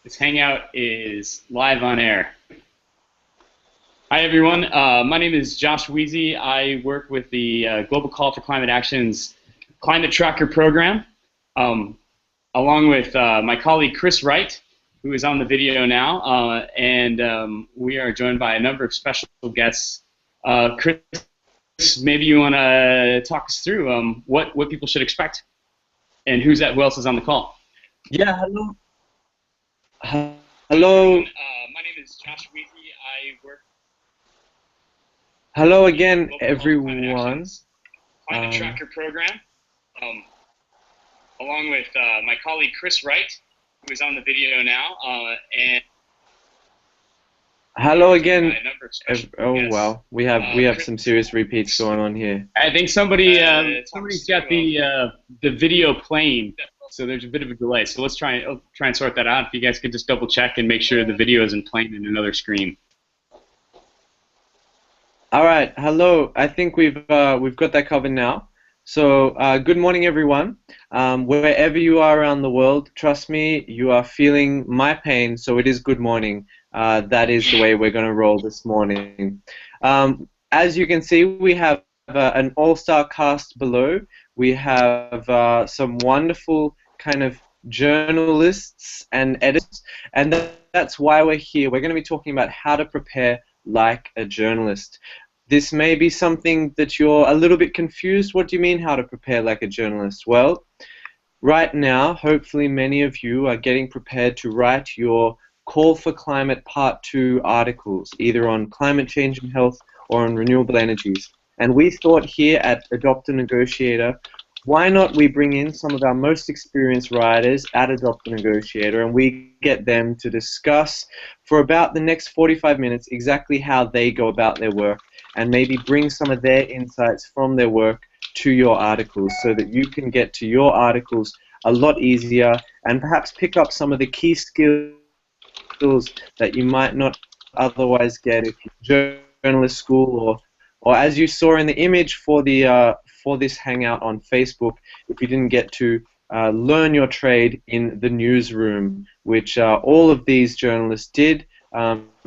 This Hangout is live on air. Hi, everyone. My name is Josh Weezy. I work with the Global Call for Climate Action's Climate Tracker program, um, along with my colleague Chris Wright, who is on the video now, and we are joined by a number of special guests. Chris, maybe you want to talk us through what people should expect and who else is on the call. Yeah, hello. Hi, everyone. Hello. My name is Josh Weezy. I work Hello the again, Global Call for Climate everyone. Action's Climate Um, Tracker program, um, along with my colleague Chris Wright, who is on the video now, and we Hello are joined by again. a number of special Oh guests. wow, we have Chris, some serious repeats going on here. I think Talk us somebody's got through. the video playing, so there's a bit of a delay. So I'll try and sort that out. If you guys could just double check and make sure the video isn't playing in another screen. All right. Hello. I think we've got that covered now. So good morning, everyone. Wherever you are around the world, trust me, you are feeling my pain. So it is good morning. That is the way we're going to roll this morning. As you can see, we have an all-star cast below. We have some wonderful kind of journalists and editors, and that's why we're here. We're going to be talking about how to prepare like a journalist. This may be something that you're a little bit confused. What do you mean how to prepare like a journalist? Well, right now, hopefully many of you are getting prepared to write your Call for Climate Part 2 articles, either on climate change and health or on renewable energies. And we thought here at Adopt a Negotiator, why not we bring in some of our most experienced writers at Adopt a Negotiator and we get them to discuss for about the next 45 minutes exactly how they go about their work and maybe bring some of their insights from their work to your articles so that you can get to your articles a lot easier and perhaps pick up some of the key skills that you might not otherwise get if you're journalist school or as you saw in the image for this hangout on Facebook, if you didn't get to learn your trade in the newsroom, which all of these journalists did.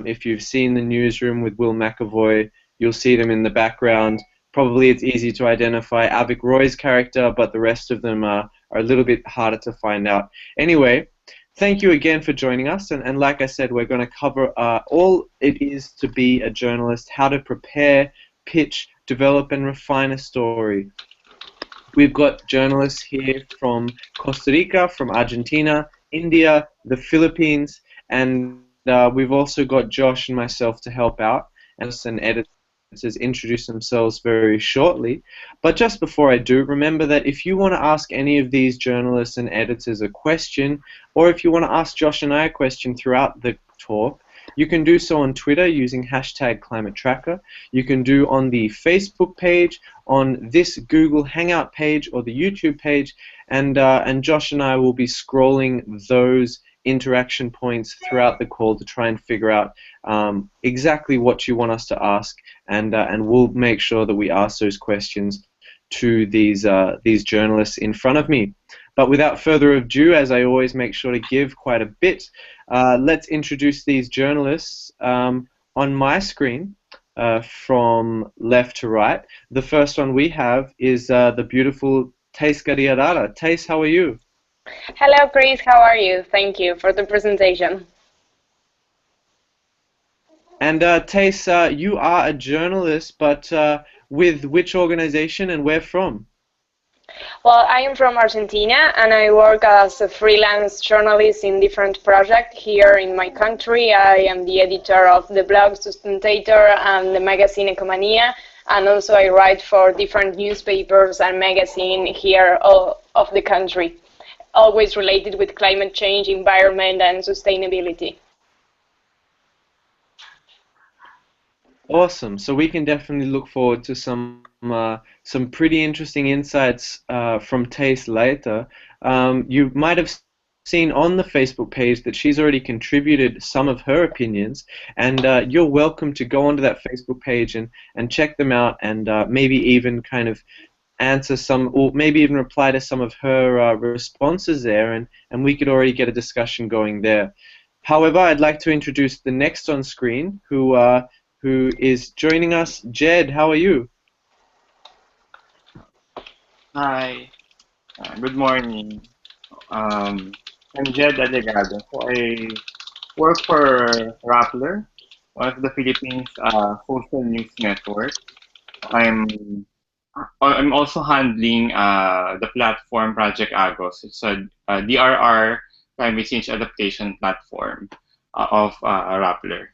If you've seen the newsroom with Will McAvoy, you'll see them in the background. Probably it's easy to identify Avik Roy's character, but the rest of them are a little bit harder to find out. Anyway, thank you again for joining us, and like I said, we're going to cover all it is to be a journalist, how to prepare, pitch, develop, and refine a story. We've got journalists here from Costa Rica, from Argentina, India, the Philippines, and we've also got Josh and myself to help out, and editors introduce themselves very shortly. But just before I do, remember that if you want to ask any of these journalists and editors a question, or if you want to ask Josh and I a question throughout the talk, you can do so on Twitter using hashtag Climate Tracker. You can do on the Facebook page, on this Google Hangout page, or the YouTube page, and Josh and I will be scrolling those interaction points throughout the call to try and figure out exactly what you want us to ask, and we'll make sure that we ask those questions to these journalists in front of me. But without further ado, as I always make sure to give quite a bit, let's introduce these journalists on my screen from left to right. The first one we have is the beautiful Thais Gadiarara. Thais, how are you? Hello, Chris. How are you? Thank you for the presentation. And Thais, you are a journalist, but with which organization and where from? Well, I am from Argentina and I work as a freelance journalist in different projects here in my country. I am the editor of the blog Sustentator and the magazine Ecomania, and also I write for different newspapers and magazines here of the country, always related with climate change, environment, and sustainability. Awesome. So we can definitely look forward to some pretty interesting insights from Thais later. You might have seen on the Facebook page that she's already contributed some of her opinions, and you're welcome to go onto that Facebook page and check them out, and maybe even kind of answer some, or maybe even reply to some of her responses there, and we could already get a discussion going there. However, I'd like to introduce the next on screen, who is joining us. Jed, how are you? Hi, good morning. I'm Jed Alegado. So I work for Rappler, one of the Philippines' social news network. I'm I'm also handling the platform Project Agos. It's a DRR climate change adaptation platform of Rappler.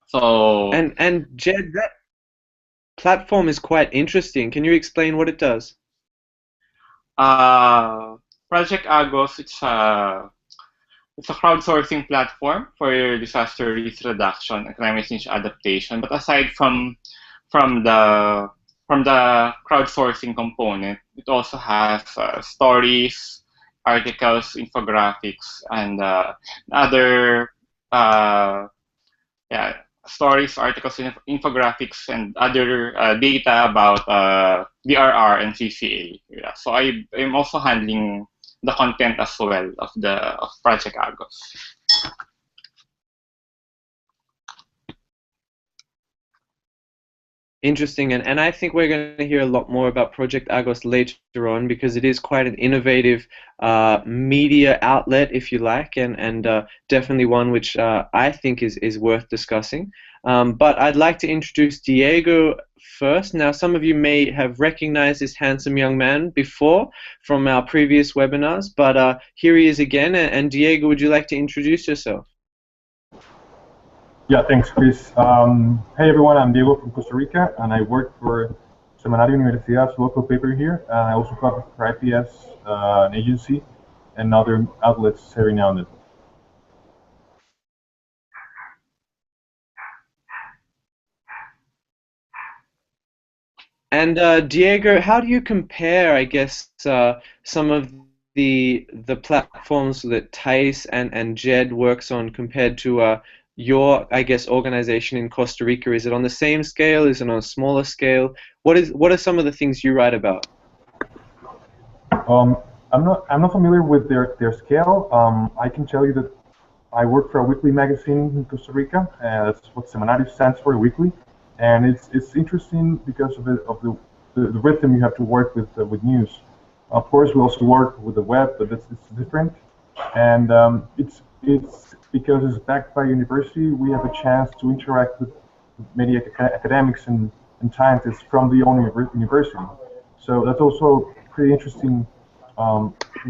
So And Jed, that platform is quite interesting. Can you explain what it does? uh, Project Agos, it's a crowdsourcing platform for disaster risk reduction and climate change adaptation. But aside from the from the crowdsourcing component, it also has stories, articles, infographics, and other uh, yeah stories, articles, infographics, and other data about DRR and CCA. Yeah. So I'm also handling the content as well of Project Agos. Interesting, and I think we're going to hear a lot more about Project Agos later on because it is quite an innovative media outlet, if you like, and definitely one which I think is worth discussing. But I'd like to introduce Diego first. Now, some of you may have recognized this handsome young man before from our previous webinars, but here he is again. And Diego, would you like to introduce yourself? Yeah, thanks, Chris. Hey, everyone, I'm Diego from Costa Rica, and I work for Semanario Universidad's local paper here. I also cover for IPS, an agency, and other outlets every now and then. And Diego, how do you compare, I guess, some of the platforms that Thais and Jed works on compared to your, I guess, organization in Costa Rica? Is it on the same scale? Is it on a smaller scale? What are some of the things you write about? I'm not familiar with their scale. I can tell you that I work for a weekly magazine in Costa Rica. That's what Semanario stands for, weekly, and it's interesting because of the rhythm you have to work with news. Of course, we also work with the web, but it's different, and it's because it's backed by university. We have a chance to interact with many academics and scientists from the own university. So that's also pretty interesting.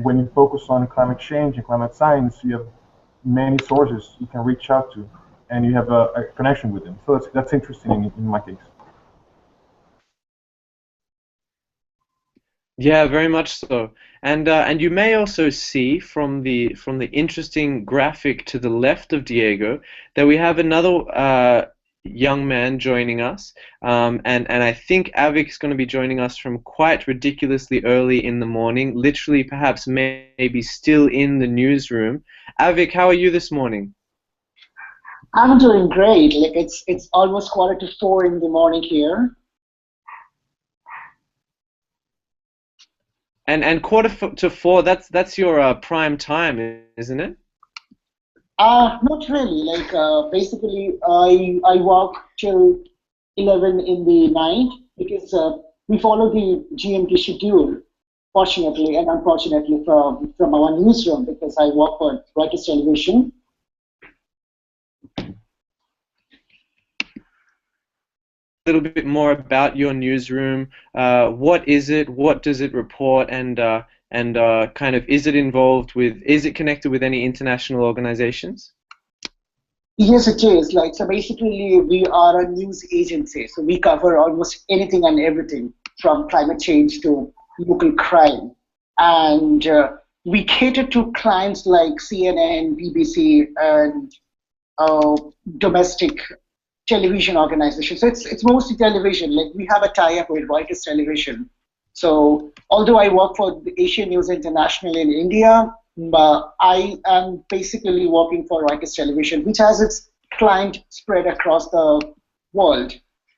When you focus on climate change and climate science, you have many sources you can reach out to, and you have a connection with them. So that's interesting in my case. Yeah, very much so. And you may also see from the interesting graphic to the left of Diego that we have another young man joining us, and I think Avik is going to be joining us from quite ridiculously early in the morning, literally perhaps maybe still in the newsroom. Avik, how are you this morning? I'm doing great. Like it's almost 3:45 in the morning here. And 3:45, that's your prime time, isn't it? Not really. Like basically, I work till 11 in the night because we follow the GMT schedule, fortunately and unfortunately from our newsroom because I work for Reuters Television. A little bit more about your newsroom. What is it? What does it report? And kind of, is it connected with any international organizations? Yes, it is. Like, so basically, we are a news agency. So we cover almost anything and everything from climate change to local crime. And we cater to clients like CNN, BBC, and domestic television organizations. So it's mostly television. Like, we have a tie-up with Reuters Television. So although I work for the Asian News International in India, I am basically working for Reuters Television, which has its client spread across the world.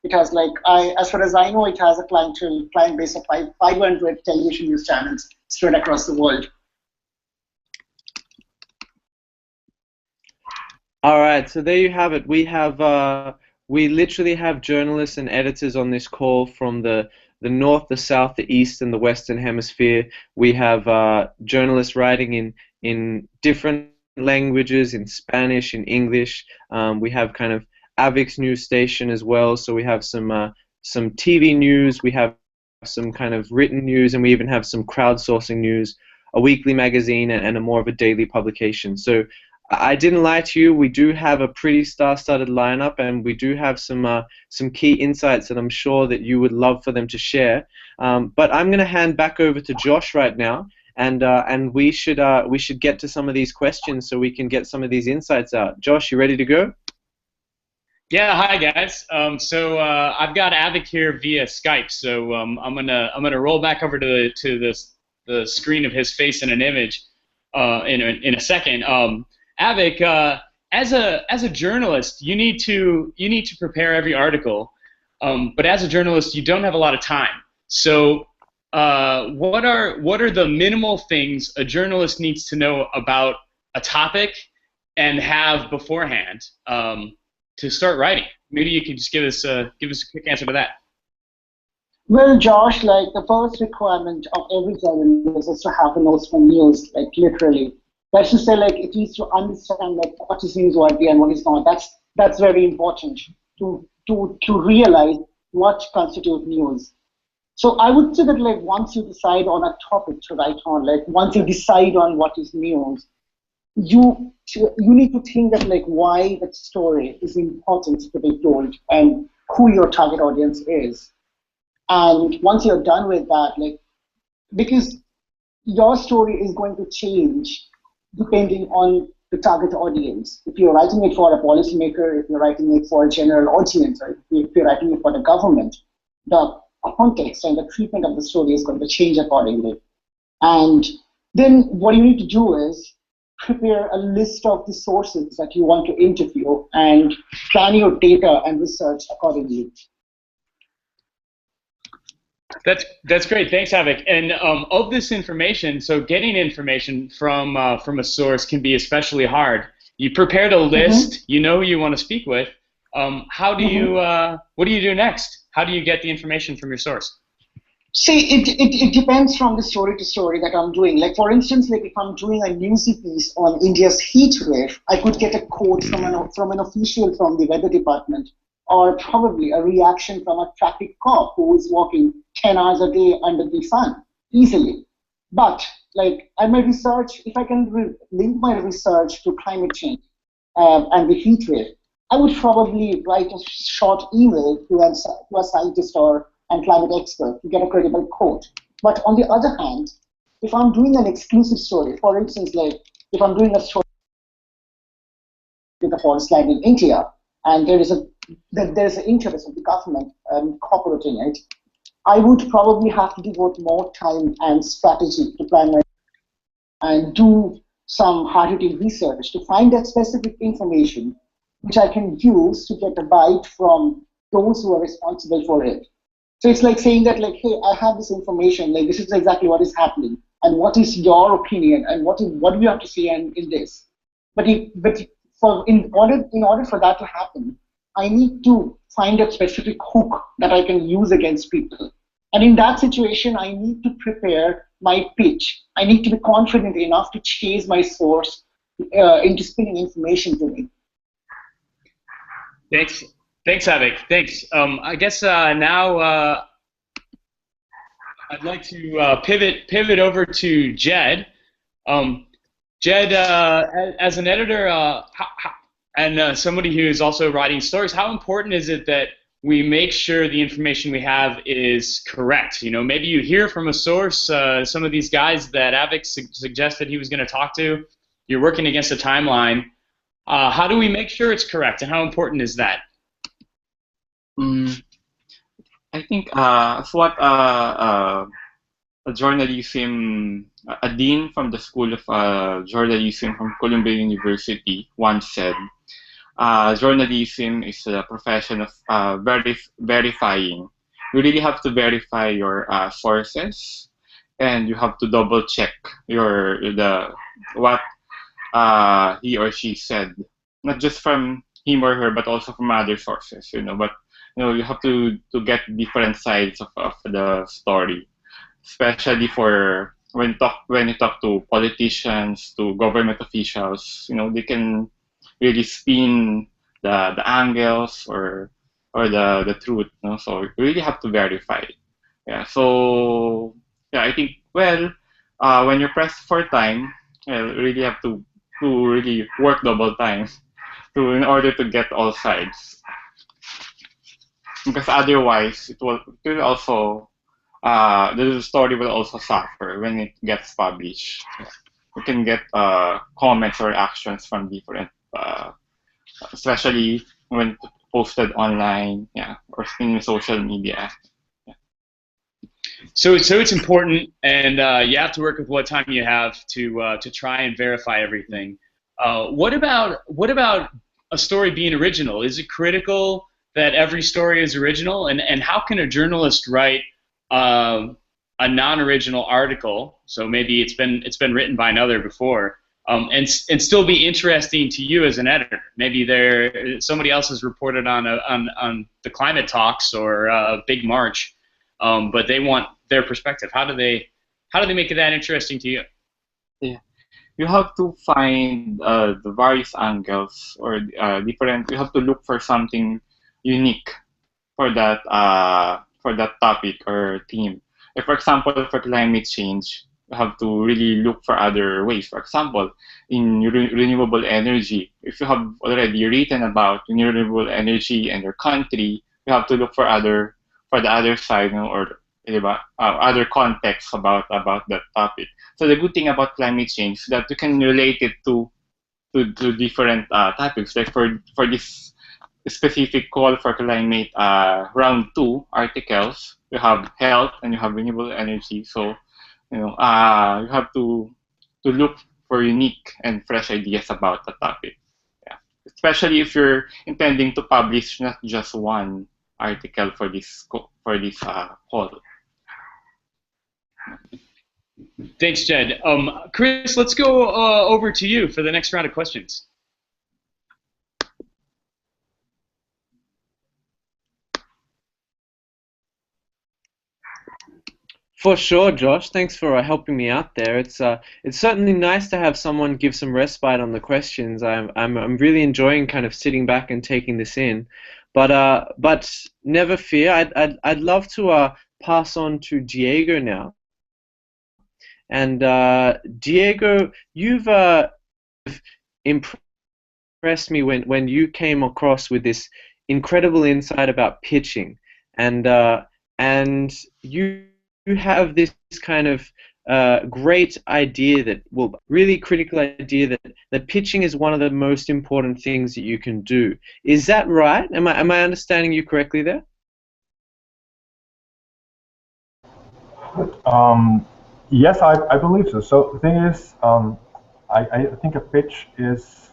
It has, like, as far as I know, it has a client base of 500 television news channels spread across the world. All right, so there you have it. We literally have journalists and editors on this call from the north, the south, the east, and the western hemisphere. We have journalists writing in different languages, in Spanish, in English. We have kind of AVIX news station as well. So we have some TV news. We have some kind of written news, and we even have some crowdsourcing news, a weekly magazine, and a more of a daily publication. So I didn't lie to you. We do have a pretty star-studded lineup, and we do have some key insights that I'm sure that you would love for them to share. But I'm going to hand back over to Josh right now, and we should get to some of these questions so we can get some of these insights out. Josh, you ready to go? Yeah, hi guys. I've got Avic here via Skype, so I'm gonna roll back over to the screen of his face in an image in a second. Avic, as a journalist, you need to prepare every article, but as a journalist, you don't have a lot of time. So, what are the minimal things a journalist needs to know about a topic and have beforehand to start writing? Maybe you could just give us a quick answer to that. Well, Josh, like the first requirement of every journalist is to have a nose for news, like literally. That's to say, like, it needs to understand like what is newsworthy and what is not. That's very important to realize what constitutes news. So I would say that like once you decide on a topic to write on, like once you decide on what is news, you need to think that like why that story is important to be told and who your target audience is. And once you're done with that, like because your story is going to change depending on the target audience. If you're writing it for a policymaker, if you're writing it for a general audience, or if you're writing it for the government, the context and the treatment of the story is going to change accordingly. And then what you need to do is prepare a list of the sources that you want to interview and plan your data and research accordingly. That's great. Thanks, Avic. And of this information, so getting information from a source can be especially hard. You prepared a list. You know who you want to speak with. How do you? What do you do next? How do you get the information from your source? See, it depends from the story to story that I'm doing. Like for instance, like if I'm doing a newsy piece on India's heat wave, I could get a quote from an official from the weather department, or probably a reaction from a traffic cop who is walking 10 hours a day under the sun easily. But like my research, if I can link my research to climate change and the heat wave, I would probably write a short email to a scientist or and climate expert to get a credible quote. But on the other hand, if I'm doing an exclusive story, for instance, like if I'm doing a story with a forest land in India, and there is an interest of the government incorporating it, I would probably have to devote more time and strategy to plan my and do some hard-hitting research to find that specific information which I can use to get a bite from those who are responsible for it. So it's like saying that, like, hey, I have this information, like this is exactly what is happening, and what is your opinion, and what do you have to say in this? But in order for that to happen, I need to find a specific hook that I can use against people. And in that situation, I need to prepare my pitch. I need to be confident enough to chase my source into spinning information to me. Thanks, Avic. Thanks. I guess now I'd like to pivot over to Jed. Jed, as an editor and somebody who is also writing stories, how important is it that we make sure the information we have is correct? You know, maybe you hear from a source, some of these guys that Avic suggested he was going to talk to. You're working against a timeline. How do we make sure it's correct, and how important is that? I think what a dean from the School of Journalism from Columbia University once said, journalism is a profession of verifying. You really have to verify your sources, and you have to double check what he or she said not just from him or her, but also from other sources. But you have to get different sides of the story, especially for when you talk to politicians, to government officials. They can really spin the angles or the truth. So you really have to verify. Yeah. So yeah, I think when you're pressed for time, you really have to really work double time in order to get all sides, because otherwise it will also the story will also suffer when it gets published. You can get comments or reactions from different, especially when posted online, yeah, or in social media. So it's important, and you have to work with what time you have to try and verify everything. What about a story being original? Is it critical that every story is original? And how can a journalist write a non-original article? So maybe it's been written by another before, and still be interesting to you as an editor. Maybe somebody else has reported on the climate talks or a big march, but they want their perspective. How do they make it that interesting to you? Yeah. You have to find the various angles or different. You have to look for something unique for that topic or theme. Like, for example, for climate change, you have to really look for other ways. For example, in renewable energy, if you have already written about renewable energy and your country, you have to look for the other side, or other contexts about that topic. So the good thing about climate change is that you can relate it to different topics. Like for this specific call for climate round 2 articles, you have health and you have renewable energy. So you have to look for unique and fresh ideas about the topic. Yeah. Especially if you're intending to publish not just one article for this call. Thanks, Jed. Chris, let's go over to you for the next round of questions. For sure, Josh. Thanks for helping me out there. It's certainly nice to have someone give some respite on the questions. I'm really enjoying kind of sitting back and taking this in, but never fear. I'd love to pass on to Diego now. And Diego, you've impressed me when you came across with this incredible insight about pitching, and you have this kind of great idea really critical idea that pitching is one of the most important things that you can do. Is that right? Am I understanding you correctly there? Yes, I believe so. So the thing is, I think a pitch is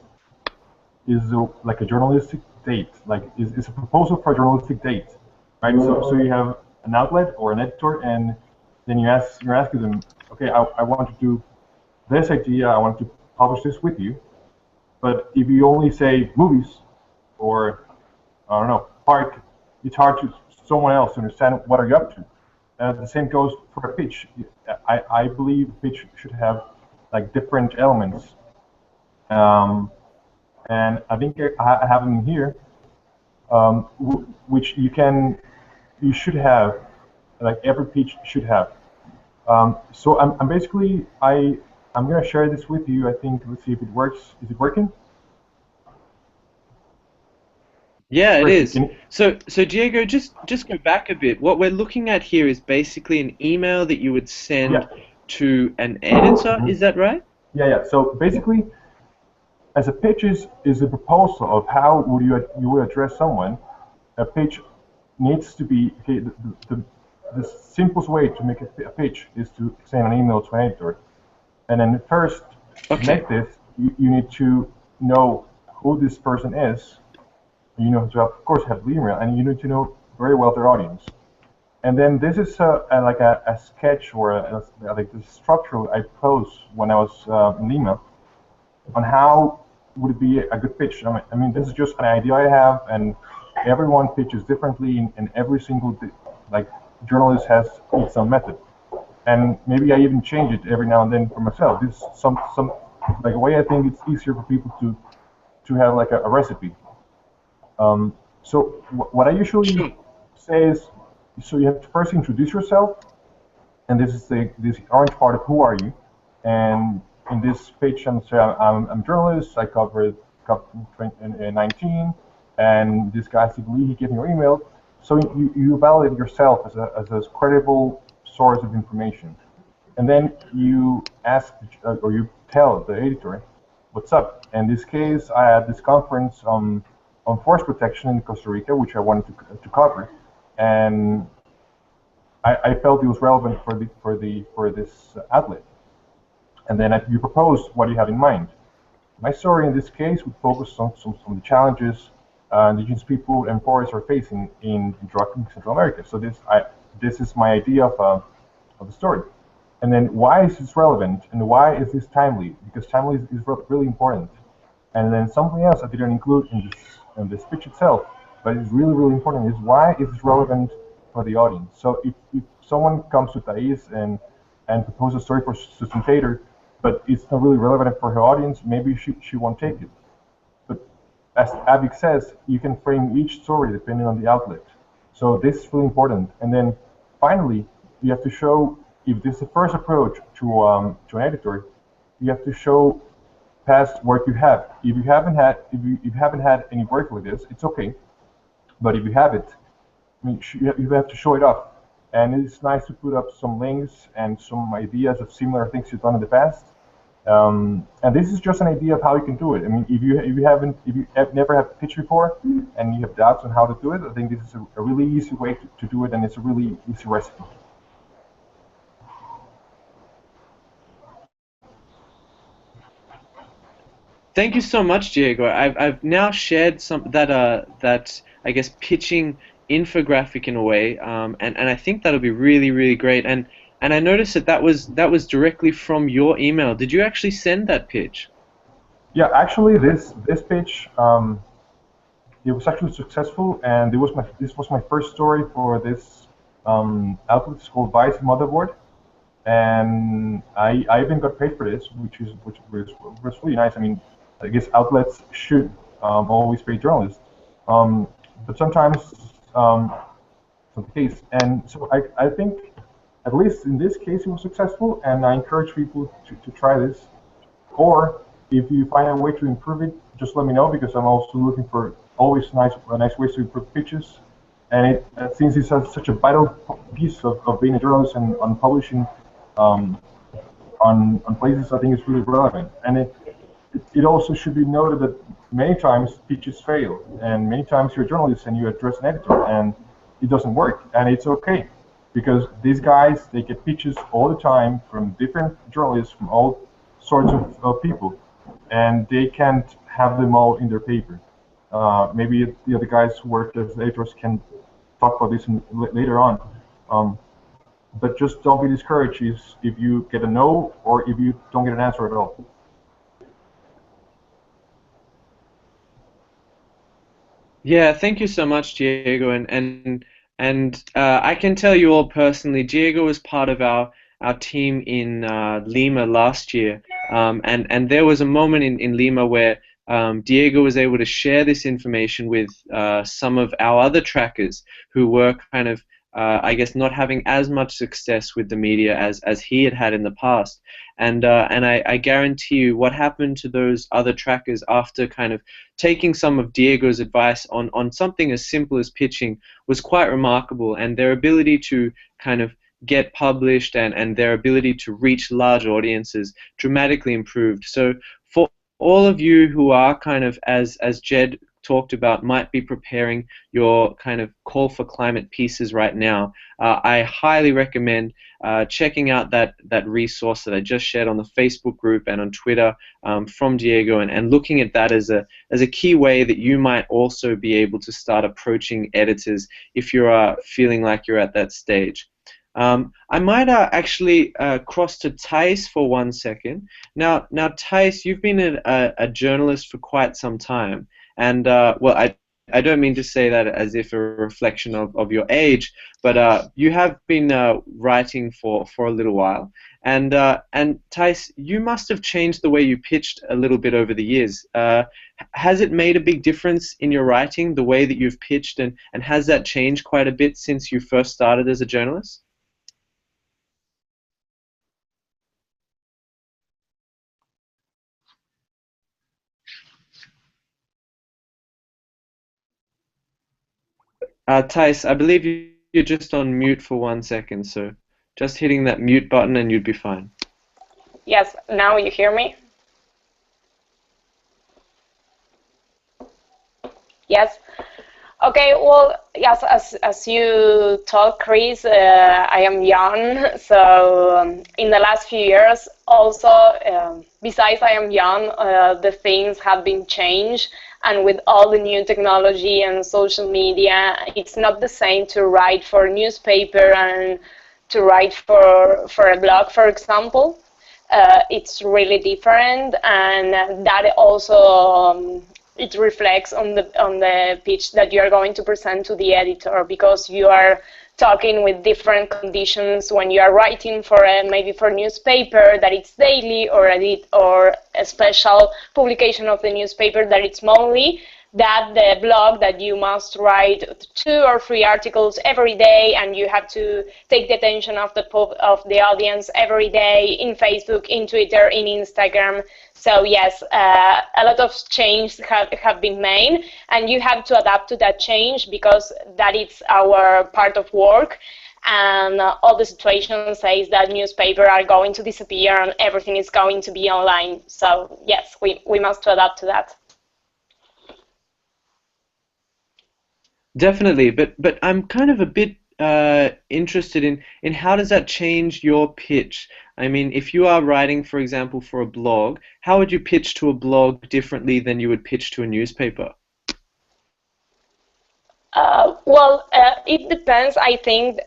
like a journalistic date, like is a proposal for a journalistic date, right? So you have an outlet or an editor, and then you're asking them, okay, I want to do this idea, I want to publish this with you, but if you only say movies or I don't know, park, it's hard to someone else to understand what are you up to. The same goes for a pitch. I believe a pitch should have like different elements, and I think I have them here, which you should have, like every pitch should have. So I'm basically I'm gonna share this with you. I think, let's see if it works. Is it working? Yeah, it is. So Diego, just go back a bit. What we're looking at here is basically an email that you would send to an editor. Is that right? Yeah. So basically, as a pitch is a proposal of how would you would address someone. A pitch needs to be the simplest way to make a pitch is to send an email to an editor, and then first to make this, you need to know who this person is. You know, to of course have the email, and you need to know very well their audience. And then this is like a sketch or like the structure I posed when I was in email on how would it be a good pitch? I mean, this is just an idea I have, and everyone pitches differently, and every single like journalist has its own method. And maybe I even change it every now and then for myself. This is some like a way I think it's easier for people to have like a recipe. So what I usually say is, so you have to first introduce yourself, and this is this orange part of who are you, and in this page I'm say I'm a journalist, I covered COP19, and this guy Steve Lee, he gave me your email, so you validate yourself as a credible source of information, and then you ask or you tell the editor what's up. In this case, I had this conference on forest protection in Costa Rica, which I wanted to cover, and I felt it was relevant for this outlet. And then you propose what you have in mind. My story in this case would focus on some of the challenges indigenous people and forests are facing in Central America. So this is my idea of the story. And then why is this relevant and why is this timely? Because timely is really important. And then something else I didn't include in this pitch itself, but it's really, really important, is why is this relevant for the audience? So if someone comes to Thais and proposes a story for Sustentator, but it's not really relevant for her audience, maybe she won't take it. But as Avik says, you can frame each story depending on the outlet. So this is really important. And then finally, you have to show, if this is the first approach to an editor, you have to show past work you have. If you haven't had any work like this, it's okay. But if you have it, I mean, you have to show it off. And it's nice to put up some links and some ideas of similar things you've done in the past. And this is just an idea of how you can do it. I mean, if you never have pitched before and you have doubts on how to do it, I think this is a really easy way to do it, and it's a really easy recipe. Thank you so much, Diego. I've now shared some that I guess pitching infographic in a way, and I think that'll be really great. And I noticed that was directly from your email. Did you actually send that pitch? Yeah, actually, this pitch it was actually successful, and this was my first story for this outlet. It's called Vice Motherboard, and I even got paid for this, which was really nice. I mean, I guess outlets should always pay journalists, but sometimes it's not the case. And so I think, at least in this case, it was successful, and I encourage people to try this. Or if you find a way to improve it, just let me know, because I'm also looking for always nice ways to improve pitches. And since it's such a vital piece of being a journalist and on publishing on places, I think it's really relevant. And it also should be noted that many times pitches fail, and many times you're a journalist and you address an editor and it doesn't work, and it's okay, because these guys, they get pitches all the time from different journalists, from all sorts of people, and they can't have them all in their paper. Maybe the other guys who work as editors can talk about this later on. But just don't be discouraged if you get a no, or if you don't get an answer at all. Yeah, thank you so much, Diego, and I can tell you all personally, Diego was part of our team in Lima last year, and there was a moment in Lima where Diego was able to share this information with some of our other trackers who were kind of, I guess, not having as much success with the media as he had in the past. And I guarantee you what happened to those other trackers after kind of taking some of Diego's advice on something as simple as pitching was quite remarkable, and their ability to kind of get published and their ability to reach large audiences dramatically improved. So for all of you who are kind of, as Jed talked about, might be preparing your kind of call for climate pieces right now, I highly recommend checking out that resource that I just shared on the Facebook group and on Twitter from Diego, and looking at that as a key way that you might also be able to start approaching editors if you are feeling like you're at that stage. I might actually cross to Thijs for 1 second. Now, Thijs, you've been a journalist for quite some time, and well, I don't mean to say that as if a reflection of your age, but you have been writing for a little while, and Thijs, you must have changed the way you pitched a little bit over the years. Has it made a big difference in your writing, the way that you've pitched, and has that changed quite a bit since you first started as a journalist? Thijs, I believe you're just on mute for 1 second, so just hitting that mute button and you'd be fine. Yes, now you hear me? Yes. Okay, well, yes, as you told, Chris, I am young, so in the last few years, also, besides I am young, the things have been changed, and with all the new technology and social media, it's not the same to write for a newspaper and to write for a blog, for example. It's really different, and that also it reflects on the pitch that you are going to present to the editor, because you are talking with different conditions when you are writing for maybe for a newspaper that it's daily, or a special publication of the newspaper that it's monthly, that the blog that you must write 2 or 3 articles every day, and you have to take the attention of the audience every day in Facebook, in Twitter, in Instagram. So yes, a lot of changes have been made, and you have to adapt to that change, because that is our part of work. And all the situation says that newspapers are going to disappear and everything is going to be online. So yes, we must adapt to that. Definitely, but I'm kind of a bit interested in how does that change your pitch? I mean, if you are writing, for example, for a blog, how would you pitch to a blog differently than you would pitch to a newspaper? Well, it depends, I think,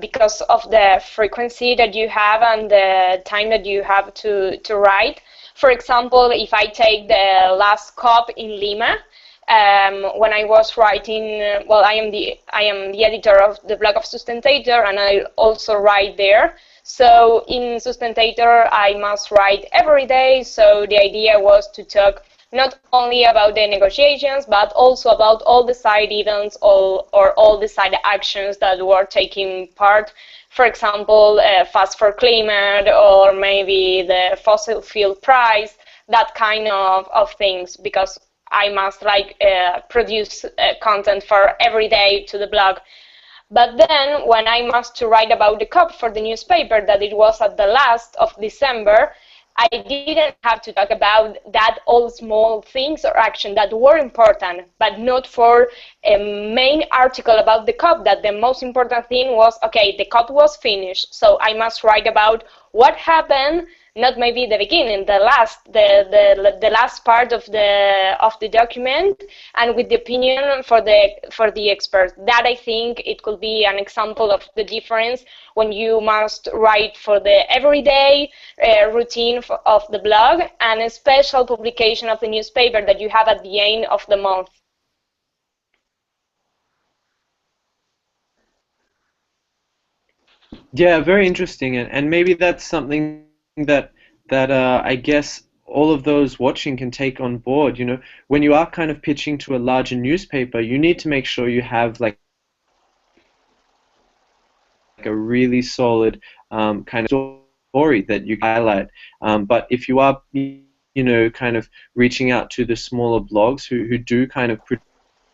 because of the frequency that you have and the time that you have to write. For example, if I take the last COP in Lima, when I was writing, well, I am the editor of the blog of Sustentator, and I also write there. So in Sustentator, I must write every day. So the idea was to talk not only about the negotiations, but also about all the side events or all the side actions that were taking part. For example, Fast for Climate, or maybe the fossil fuel price, that kind of things, because I must produce content for every day to the blog. But then when I must to write about the COP for the newspaper, that it was at the last of December, I didn't have to talk about that all small things or action that were important, but not for a main article about the COP, that the most important thing was, okay, the COP was finished, so I must write about what happened, not maybe the beginning, the last part of the document, and with the opinion for the experts. That, I think, it could be an example of the difference when you must write for the everyday routine of the blog, and a special publication of the newspaper that you have at the end of the month. Yeah, very interesting, and maybe that's something that I guess all of those watching can take on board. You know, when you are kind of pitching to a larger newspaper, you need to make sure you have like a really solid kind of story that you highlight. But if you are, you know, kind of reaching out to the smaller blogs who do kind of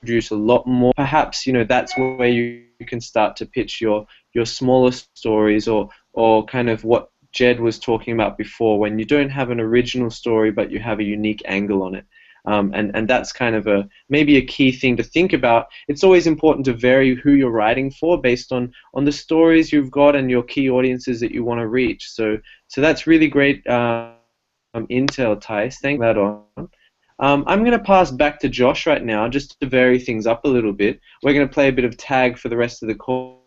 produce a lot more, perhaps, you know, that's where you can start to pitch your smaller stories, or kind of what Jed was talking about before, when you don't have an original story but you have a unique angle on it. And that's kind of maybe a key thing to think about. It's always important to vary who you're writing for based on the stories you've got and your key audiences that you want to reach. So that's really great intel, Thijs. Thank that on. I'm going to pass back to Josh right now, just to vary things up a little bit. We're going to play a bit of tag for the rest of the call.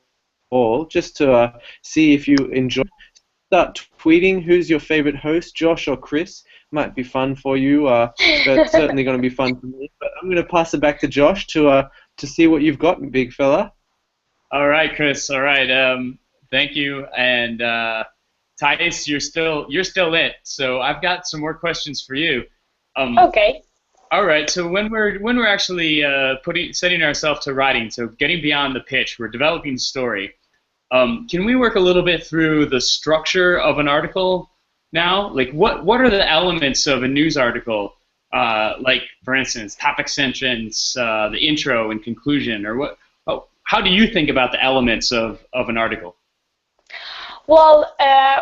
all, just to see if you enjoy. Start tweeting who's your favorite host, Josh or Chris. Might be fun for you. But certainly going to be fun for me. But I'm going to pass it back to Josh to see what you've got, big fella. All right, Chris. All right. Thank you. And Titus, you're still it. So I've got some more questions for you. Okay. All right. So when we're actually setting ourselves to writing, so getting beyond the pitch, we're developing the story. Can we work a little bit through the structure of an article now? Like, what are the elements of a news article? Like, for instance, topic sentence, the intro and conclusion, or what? How do you think about the elements of an article? Well,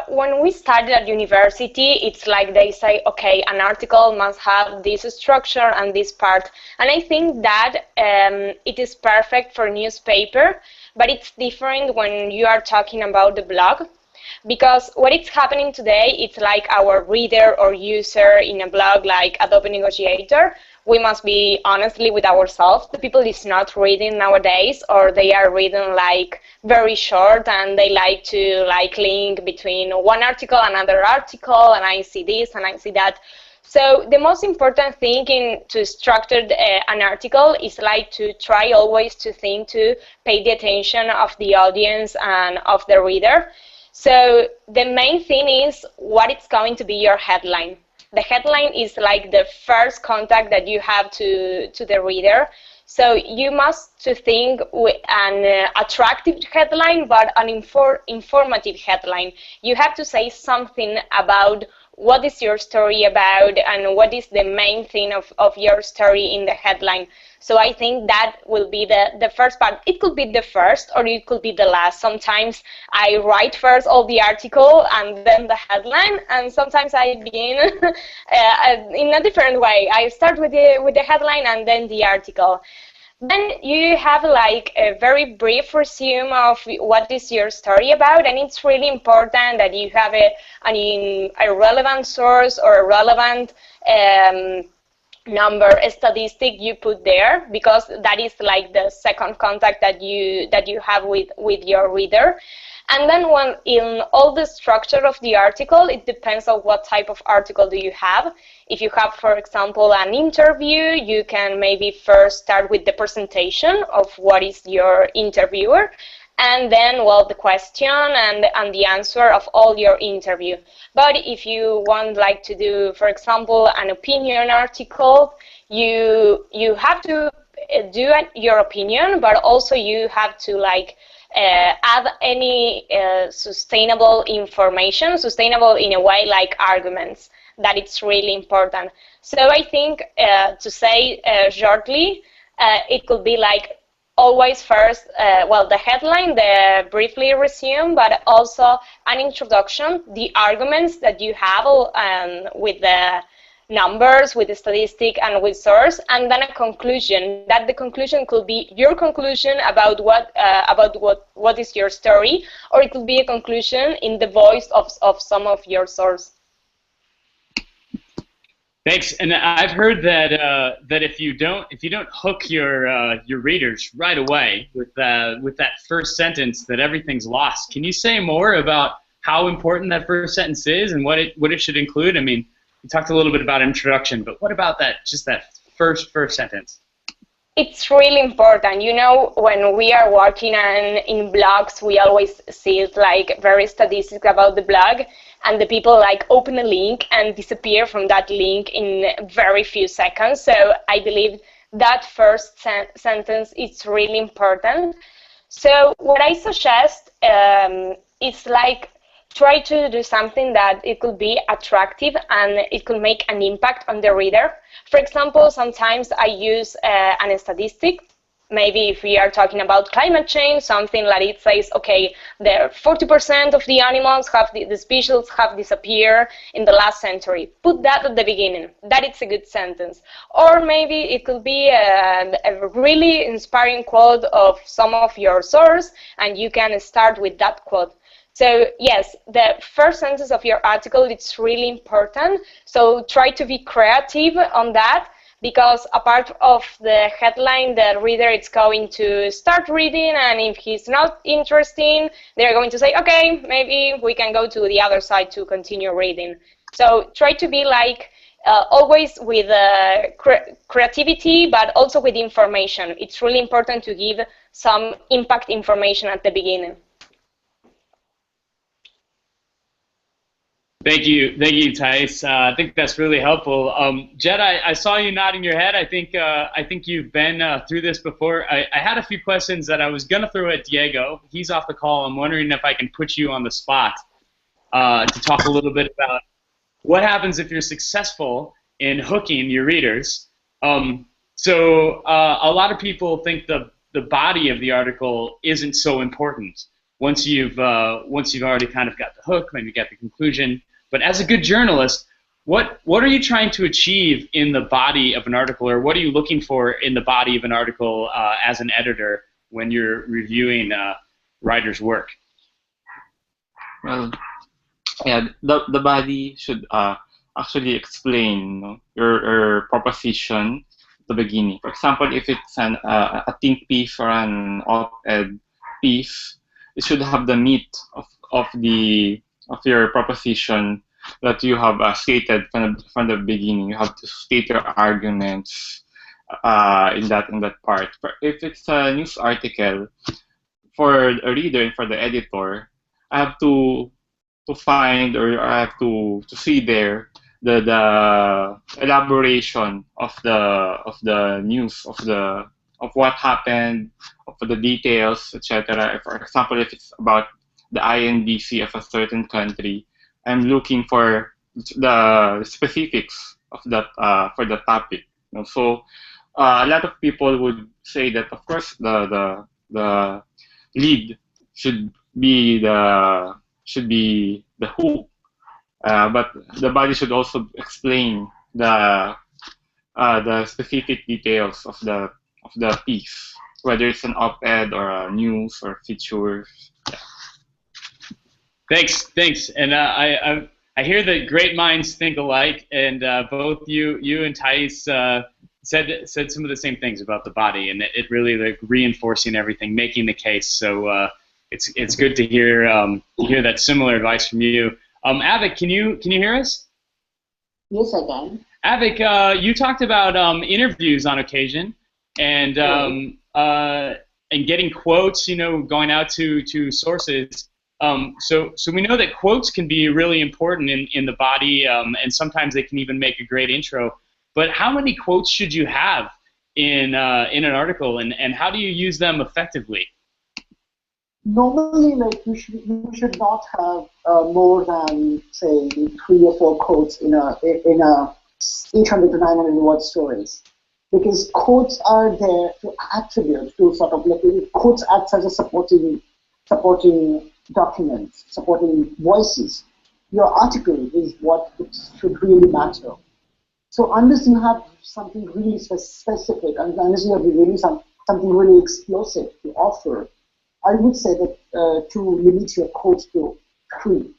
when we started at university, it's like they say, okay, an article must have this structure and this part. And I think that it is perfect for newspaper, but it's different when you are talking about the blog. Because what is happening today, it's like our reader or user in a blog like Adobe Negotiator. We must be honestly with ourselves. The people is not reading nowadays, or they are reading like very short, and they like to like link between one article and another article, and I see this and I see that. So the most important thing to structure an article is like to try always to think to pay the attention of the audience and of the reader. So the main thing is what is going to be your headline. The headline is like the first contact that you have to the reader. So you must to think with an attractive headline, but an informative headline. You have to say something about what is your story about and what is the main thing of your story in the headline. So I think that will be the first part. It could be the first or it could be the last. Sometimes I write first all the article and then the headline, and sometimes I begin in a different way. I start with the headline and then the article. Then you have like a very brief resume of what is your story about, and it's really important that you have a relevant source or a relevant number, a statistic you put there, because that is like the second contact that you have with your reader. And then when in all the structure of the article, it depends on what type of article do you have. If you have, for example, an interview, you can maybe first start with the presentation of what is your interviewer, and then, well, the question and the answer of all your interview. But if you want like to do, for example, an opinion article, you have to do your opinion, but also you have to like add any sustainable information, sustainable in a way like arguments, that it's really important. So I think to say shortly, it could be like always first, well, the headline, the briefly resume, but also an introduction, the arguments that you have with the numbers, with the statistic, and with source, and then a conclusion. That the conclusion could be your conclusion about what is your story, or it could be a conclusion in the voice of some of your source. Thanks. And I've heard that that if you don't hook your readers right away with that first sentence, that everything's lost. Can you say more about how important that first sentence is and what it should include? I mean, you talked a little bit about introduction, but what about that first sentence? It's really important. You know, when we are working in blogs, we always see it like very statistics about the blog, and the people like open a link and disappear from that link in very few seconds. So I believe that first sentence is really important. So what I suggest is like try to do something that it could be attractive and it could make an impact on the reader. For example, sometimes I use a statistic. Maybe if we are talking about climate change, something like it says, okay, there 40% of the animals the species have disappeared in the last century. Put that at the beginning. That is a good sentence. Or maybe it could be a really inspiring quote of some of your source, and you can start with that quote. So yes, the first sentence of your article, it's really important. So try to be creative on that, because apart of the headline, the reader is going to start reading, and if he's not interested, they're going to say, okay, maybe we can go to the other side to continue reading. So try to be like always with creativity, but also with information. It's really important to give some impact information at the beginning. Thank you, Thais. I think that's really helpful. Jed, I saw you nodding your head. I think you've been through this before. I had a few questions that I was gonna throw at Diego. He's off the call. I'm wondering if I can put you on the spot to talk a little bit about what happens if you're successful in hooking your readers. So a lot of people think the body of the article isn't so important. Once you've already kind of got the hook, maybe got the conclusion. But as a good journalist, what are you trying to achieve in the body of an article, or what are you looking for in the body of an article as an editor when you're reviewing writers' work? Well, yeah, the body should actually explain your proposition at the beginning. For example, if it's a think piece or an op-ed piece, it should have the meat of your proposition that you have stated from the beginning. You have to state your arguments in that part. If it's a news article, for a reader and for the editor, I have to find, or I have to see there the elaboration of the news, of what happened, of the details, etc. For example, if it's about the INDC of a certain country, I'm looking for the specifics of that for the topic. So a lot of people would say that, of course, the lead should be the hook, but the body should also explain the specific details of the piece, whether it's an op-ed or a news or features. Yeah. Thanks. And I hear that great minds think alike, and both you and Thais said some of the same things about the body, and it really like reinforcing everything, making the case. So it's good to hear that similar advice from you. Avik, can you hear us? Yes, I can. Avik, you talked about interviews on occasion, and getting quotes, going out to sources. So we know that quotes can be really important in the body, and sometimes they can even make a great intro. But how many quotes should you have in an article, and how do you use them effectively? Normally, like you should not have more than, say, 3 or 4 quotes in a 800 to 900 word stories, because quotes are there to attribute to sort of like quotes act as a supporting documents, supporting voices. Your article is what should really matter. So unless you have something really specific, and unless you have really something really explosive to offer, I would say that to limit your quotes to 3.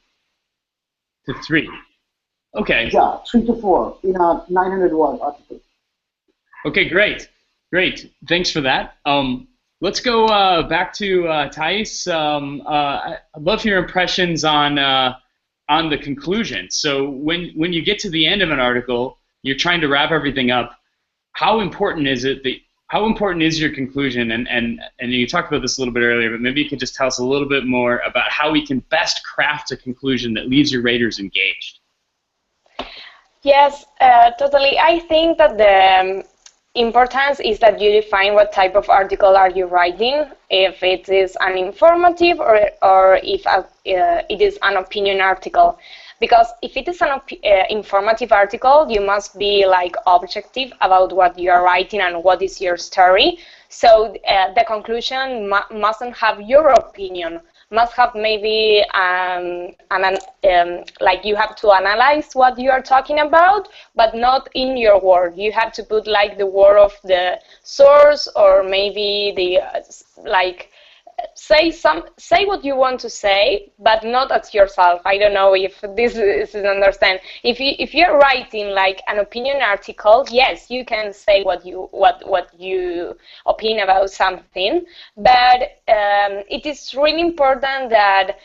To 3. Okay. Yeah, 3 to 4 in a 900-word article. Okay, great. Thanks for that. Let's go back to Thais. I'd love your impressions on the conclusion. So when you get to the end of an article, you're trying to wrap everything up. How important is it? How important is your conclusion? And you talked about this a little bit earlier, but maybe you could just tell us a little bit more about how we can best craft a conclusion that leaves your readers engaged. Yes, totally. I think that the importance is that you define what type of article are you writing, if it is an informative or if it is an opinion article. Because if it is an informative article, you must be like objective about what you are writing and what is your story. So the conclusion mustn't have your opinion. Must have maybe like you have to analyze what you are talking about, but not in your word. You have to put like the word of the source, or maybe the say what you want to say, but not as yourself. I don't know if this is understand. If you're writing like an opinion article, yes, you can say what you opine about something, but it is really important that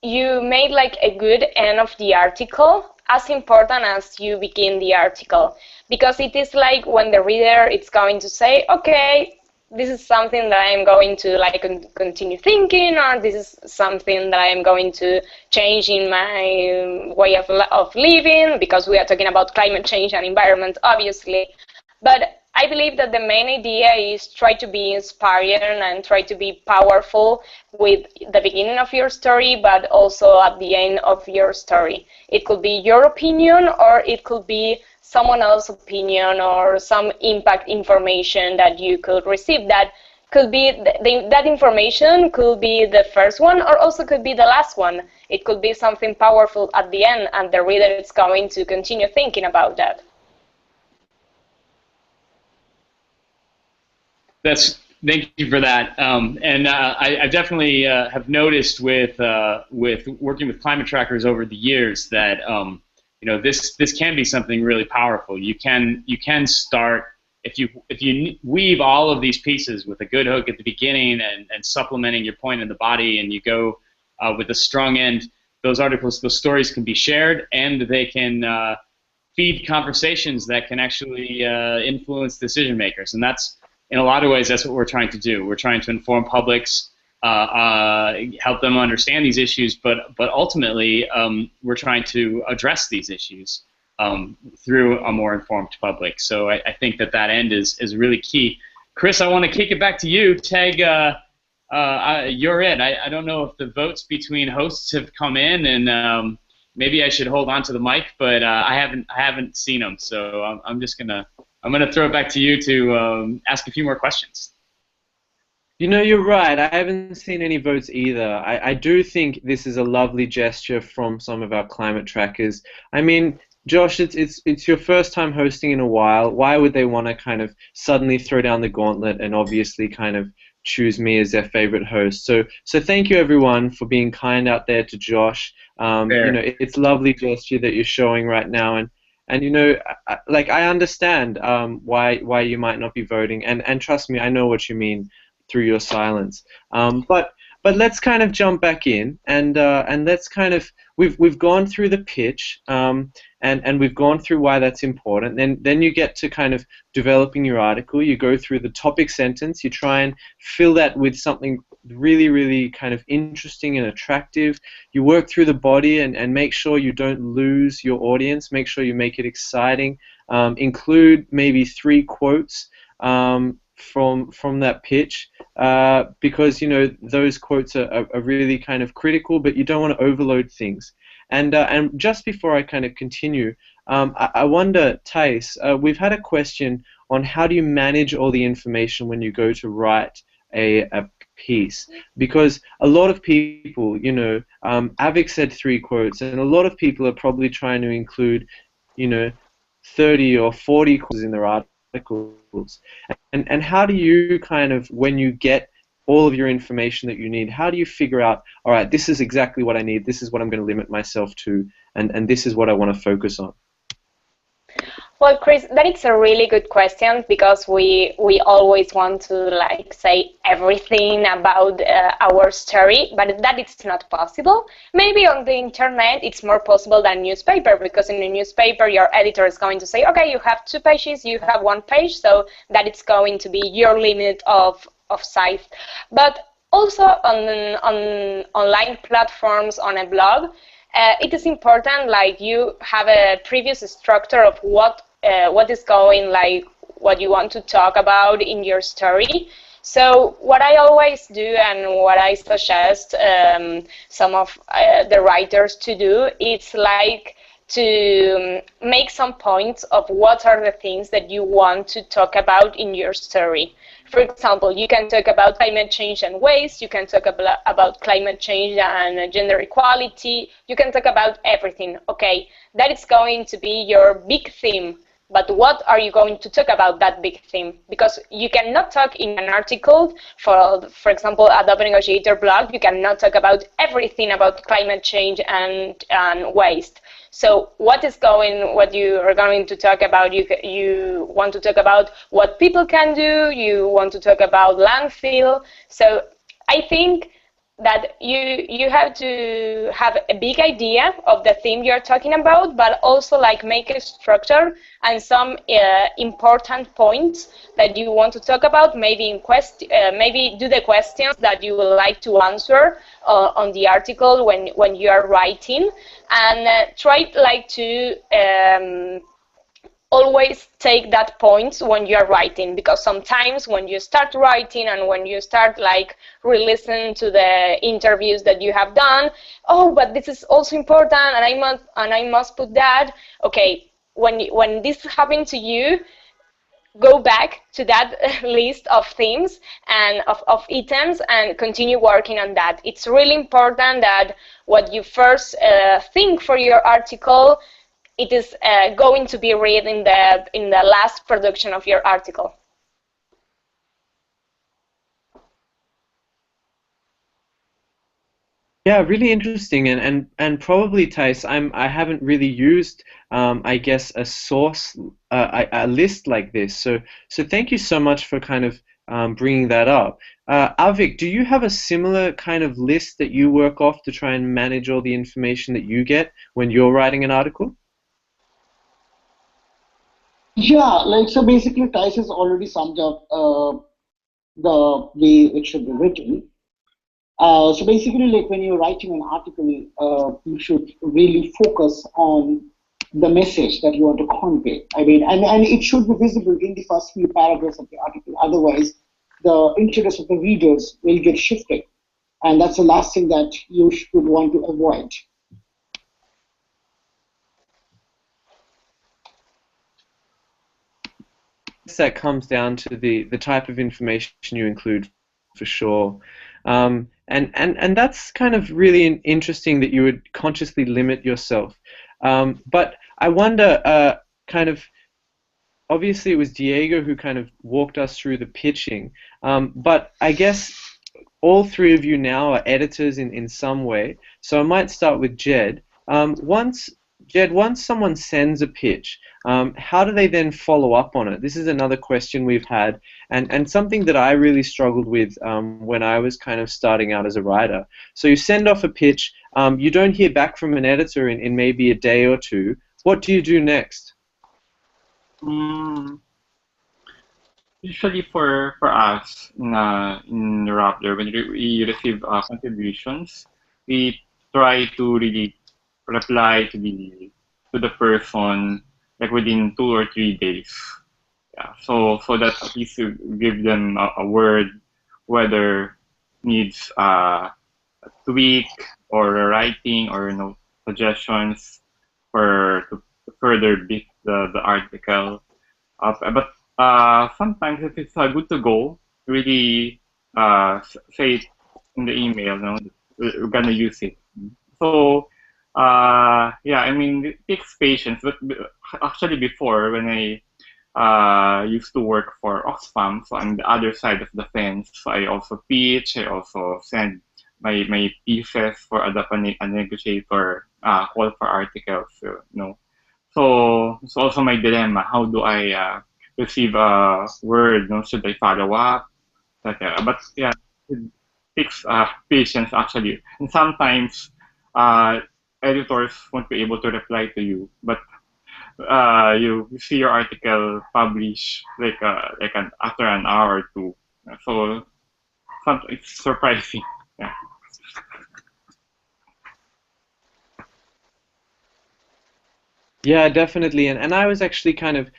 you made like a good end of the article, as important as you begin the article, because it is like when the reader is going to say, okay, this is something that I'm going to like continue thinking, or this is something that I'm going to change in my way of living, because we are talking about climate change and environment, obviously. But I believe that the main idea is try to be inspiring and try to be powerful with the beginning of your story, but also at the end of your story. It could be your opinion, or it could be someone else's opinion, or some impact information that you could receive. That could be that information could be the first one, or also could be the last one. It could be something powerful at the end, and the reader is going to continue thinking about that. Thank you for that. I definitely have noticed with working with climate trackers over the years that you know, this can be something really powerful. You can start if you weave all of these pieces with a good hook at the beginning and supplementing your point in the body, and you go with a strong end. Those articles, those stories can be shared, and they can feed conversations that can actually influence decision makers. And that's, in a lot of ways, that's what we're trying to do. We're trying to inform publics, help them understand these issues, but ultimately we're trying to address these issues through a more informed public. So I think that end is really key. Chris, I want to kick it back to you. Tag, you're it. I don't know if the votes between hosts have come in, and maybe I should hold on to the mic, but I haven't seen them. So I'm gonna throw it back to you to ask a few more questions. You know, you're right. I haven't seen any votes either. I do think this is a lovely gesture from some of our climate trackers. I mean, Josh, it's your first time hosting in a while. Why would they want to kind of suddenly throw down the gauntlet and obviously kind of choose me as their favorite host? So thank you everyone for being kind out there to Josh. You know, it's a lovely gesture that you're showing right now, and you know, I understand why you might not be voting, and trust me, I know what you mean through your silence. But let's kind of jump back in, and let's kind of we've gone through the pitch, and we've gone through why that's important. Then you get to kind of developing your article. You go through the topic sentence. You try and fill that with something really, really kind of interesting and attractive. You work through the body and make sure you don't lose your audience. Make sure you make it exciting. Include maybe 3 quotes from that pitch, because you know those quotes are really kind of critical, but you don't want to overload things. And just before I kind of continue, I wonder, Thais, we've had a question on how do you manage all the information when you go to write a piece, because a lot of people, you know, Avik said 3 quotes, and a lot of people are probably trying to include, you know, 30 or 40 quotes in their articles. And how do you kind of, when you get all of your information that you need, how do you figure out, all right, this is exactly what I need, this is what I'm going to limit myself to, and this is what I want to focus on? Well, Chris, that is a really good question, because we always want to like say everything about our story, but that is not possible. Maybe on the internet it's more possible than newspaper, because in a newspaper your editor is going to say, okay, you have 2 pages, you have 1 page, so that it's going to be your limit of size. But also on online platforms, on a blog, it is important, like, you have a previous structure of what is going, like, what you want to talk about in your story. So what I always do, and what I suggest some of the writers to do, it's like to make some points of what are the things that you want to talk about in your story. For example, you can talk about climate change and waste, you can talk about climate change and gender equality, you can talk about everything. Okay, that is going to be your big theme. but what are you going to talk about that big theme? Because you cannot talk in an article, for example, a Adobe Negotiator blog, you cannot talk about everything about climate change and waste. So what you are going to talk about, you want to talk about what people can do, you want to talk about landfill. So I think that you have to have a big idea of the theme you're talking about, but also like make a structure and some important points that you want to talk about. Maybe maybe do the questions that you would like to answer on the article when you are writing, and try like to always take that point when you're writing, because sometimes when you start writing and when you start like re-listening to the interviews that you have done, oh, but this is also important and I must put that. Okay, when this happens to you, go back to that list of themes and of items and continue working on that. It's really important that what you first think for your article, it is going to be read in the last production of your article. Yeah, really interesting, and probably, Thais, I haven't really used I guess a source a list like this. So thank you so much for kind of bringing that up. Avik, do you have a similar kind of list that you work off to try and manage all the information that you get when you're writing an article? Yeah, like so basically Thais has already summed up the way it should be written. So basically, like when you're writing an article, you should really focus on the message that you want to convey. I mean, and it should be visible in the first few paragraphs of the article. Otherwise, the interest of the readers will get shifted, and that's the last thing that you should want to avoid. That comes down to the type of information you include, for sure. And that's kind of really interesting that you would consciously limit yourself. But I wonder, kind of, obviously it was Diego who kind of walked us through the pitching, but I guess all three of you now are editors in some way, so I might start with Jed. Once someone sends a pitch, how do they then follow up on it? This is another question we've had, and something that I really struggled with when I was kind of starting out as a writer. So you send off a pitch, you don't hear back from an editor in maybe a day or two. What do you do next? Usually for us in Rappler, when we receive contributions, we try to really reply to the person like within 2 or 3 days. Yeah, so that at least to give them a word whether needs a tweak or a writing or suggestions to further beat the article. But sometimes if it's good to go, really say it in the email. We're gonna use it. So. Yeah, I mean, it takes patience, but actually before, when I used to work for Oxfam, so I'm the other side of the fence, so I also pitch, I also send my pieces for Adobe Negotiator call for articles, So it's also my dilemma, how do I receive a word, should I follow up, etc. But yeah, it takes patience actually, and sometimes editors won't be able to reply to you, but you see your article published after an hour or two. So it's surprising. Yeah. Yeah, definitely. And I was actually kind of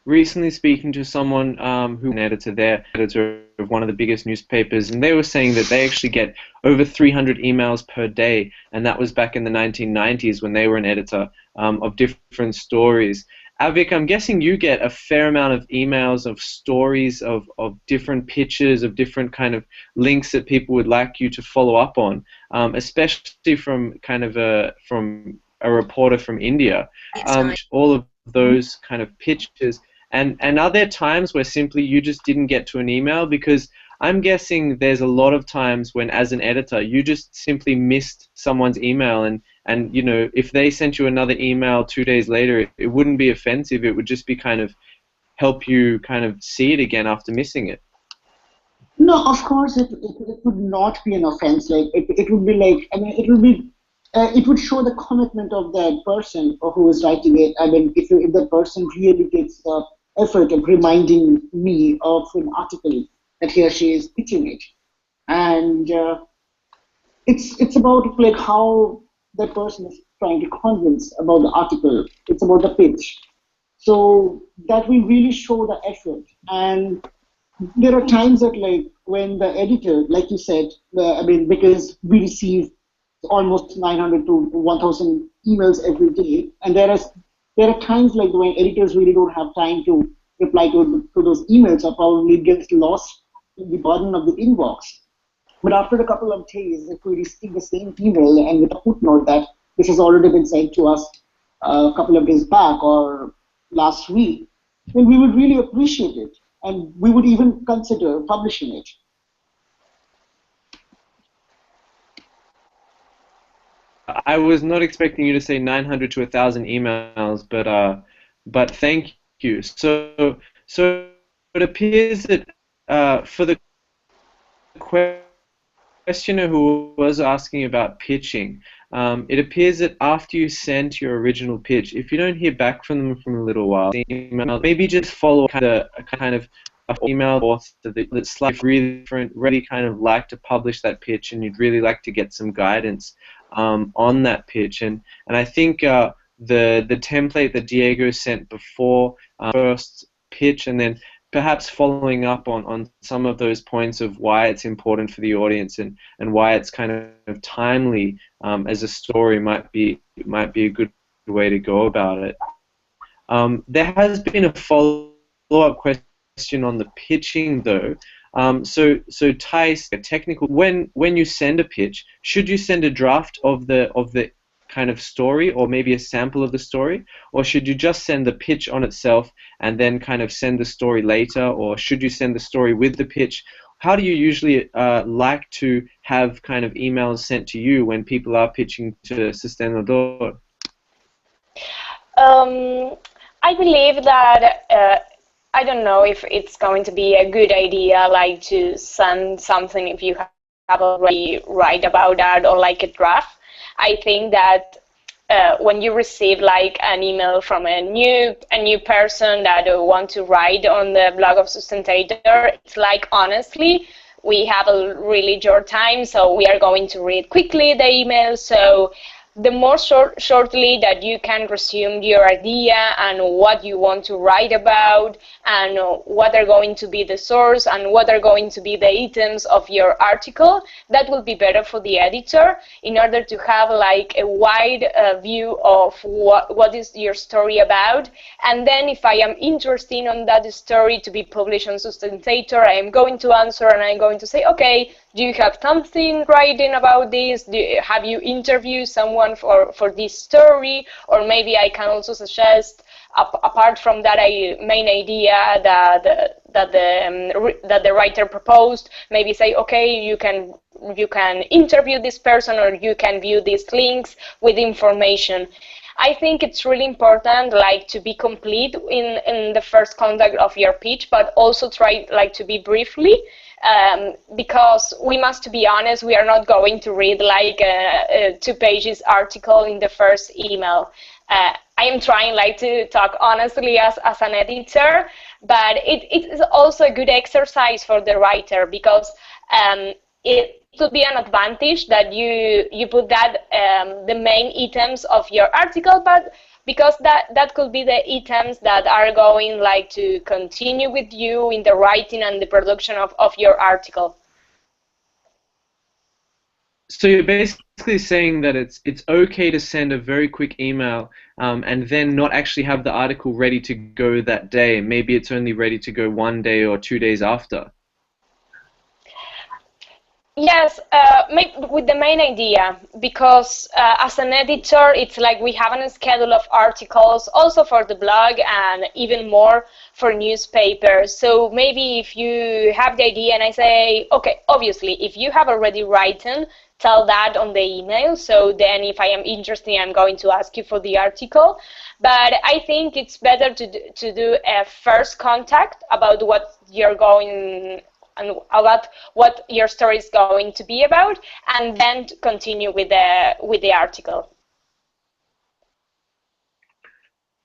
recently speaking to someone who's an editor of one of the biggest newspapers, and they were saying that they actually get over 300 emails per day, and that was back in the 1990s when they were an editor of different stories. Avik, I'm guessing you get a fair amount of emails of stories of different pitches, of different kind of links that people would like you to follow up on, especially from kind of from a reporter from India. All of those kind of pitches. And are there times where simply you just didn't get to an email? Because I'm guessing there's a lot of times when, as an editor, you just simply missed someone's email, and you know, if they sent you another email 2 days later, it wouldn't be offensive. It would just be kind of help you kind of see it again after missing it. No, of course it would not be an offense. Like it would be like, I mean, it would be. It would show the commitment of that person who is writing it. I mean, if the person really takes the effort of reminding me of an article that he or she is pitching it, and it's about like how that person is trying to convince about the article. It's about the pitch, so that will really show the effort. And there are times that, like, when the editor, like you said, I mean, because we receive almost 900 to 1,000 emails every day, and there are times like when editors really don't have time to reply to those emails, or probably gets lost in the burden of the inbox. But after a couple of days, if we receive the same email and with a footnote that this has already been sent to us a couple of days back or last week, then we would really appreciate it, and we would even consider publishing it. I was not expecting you to say 900 to 1,000 emails, but thank you. So it appears that for the questioner who was asking about pitching, it appears that after you sent your original pitch, if you don't hear back from them from a little while, maybe just follow a kind of email author that's slightly really different, really kind of like to publish that pitch, and you'd really like to get some guidance on that pitch. And I think the template that Diego sent before first pitch, and then perhaps following up on some of those points of why it's important for the audience and why it's kind of timely as a story might be a good way to go about it. There has been a follow-up question on the pitching, though. So Thijs, a technical. When you send a pitch, should you send a draft of the kind of story, or maybe a sample of the story, or should you just send the pitch on itself and then kind of send the story later, or should you send the story with the pitch? How do you usually like to have kind of emails sent to you when people are pitching to Sustainador? I believe that I don't know if it's going to be a good idea, like, to send something if you have already write about that, or like a draft. I think that when you receive like an email from a new person that want to write on the blog of Sustentator, it's like, honestly, we have a really short time, so we are going to read quickly the email. So the more shortly that you can resume your idea and what you want to write about, and what are going to be the source and what are going to be the items of your article, that will be better for the editor, in order to have like a wide view of what is your story about. And then if I am interested on that story to be published on Sustentator, I am going to answer and I'm going to say, okay, do you have something writing about this? Have you interviewed someone for this story? Or maybe I can also suggest, apart from that main idea that the writer proposed, maybe say, okay, you can interview this person, or you can view these links with information. I think it's really important, like, to be complete in the first contact of your pitch, but also try like to be briefly. Because we must be honest, we are not going to read like a 2 pages article in the first email. I am trying like to talk honestly as an editor, but it is also a good exercise for the writer, because it could be an advantage that you put that the main items of your article, but because that could be the items that are going like to continue with you in the writing and the production of your article. So you're basically saying that it's okay to send a very quick email and then not actually have the article ready to go that day. Maybe it's only ready to go 1 day or 2 days after. Yes, with the main idea, because as an editor, it's like we have a schedule of articles also for the blog and even more for newspapers. So maybe if you have the idea and I say, okay, obviously, if you have already written, tell that on the email. So then if I am interested, I'm going to ask you for the article. But I think it's better to do a first contact about what you're going and about what your story is going to be about, and then to continue with the article.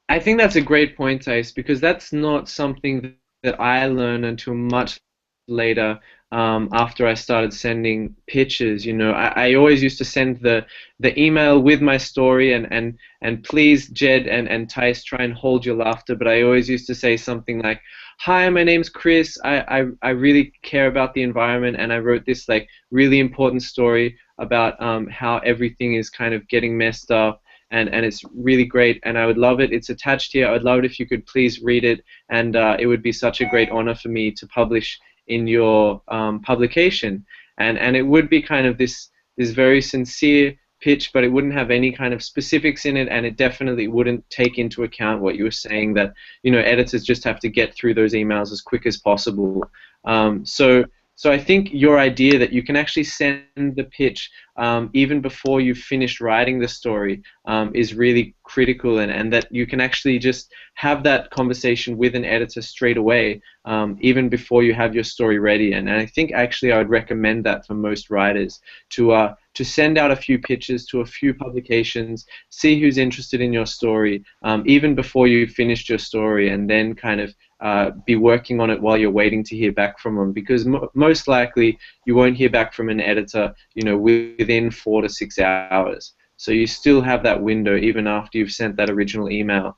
I think that's a great point, Thais, because that's not something that I learned until much later, after I started sending pitches. You know, I always used to send the email with my story, and please, Jed and Thais, try and hold your laughter, but I always used to say something like, hi, my name's Chris, I really care about the environment, and I wrote this like really important story about how everything is kind of getting messed up, and it's really great, and I would love it. It's attached here. I would love it if you could please read it, and it would be such a great honor for me to publish in your publication. And it would be kind of this very sincere pitch, but it wouldn't have any kind of specifics in it, and it definitely wouldn't take into account what you were saying, that, you know, editors just have to get through those emails as quick as possible. So I think your idea that you can actually send the pitch even before you've finished writing the story is really critical, and that you can actually just have that conversation with an editor straight away, even before you have your story ready. And I think actually I would recommend that for most writers, to send out a few pitches to a few publications, see who's interested in your story, even before you've finished your story, and then kind of be working on it while you're waiting to hear back from them, because most likely you won't hear back from an editor, you know, within 4 to 6 hours. So you still have that window even after you've sent that original email,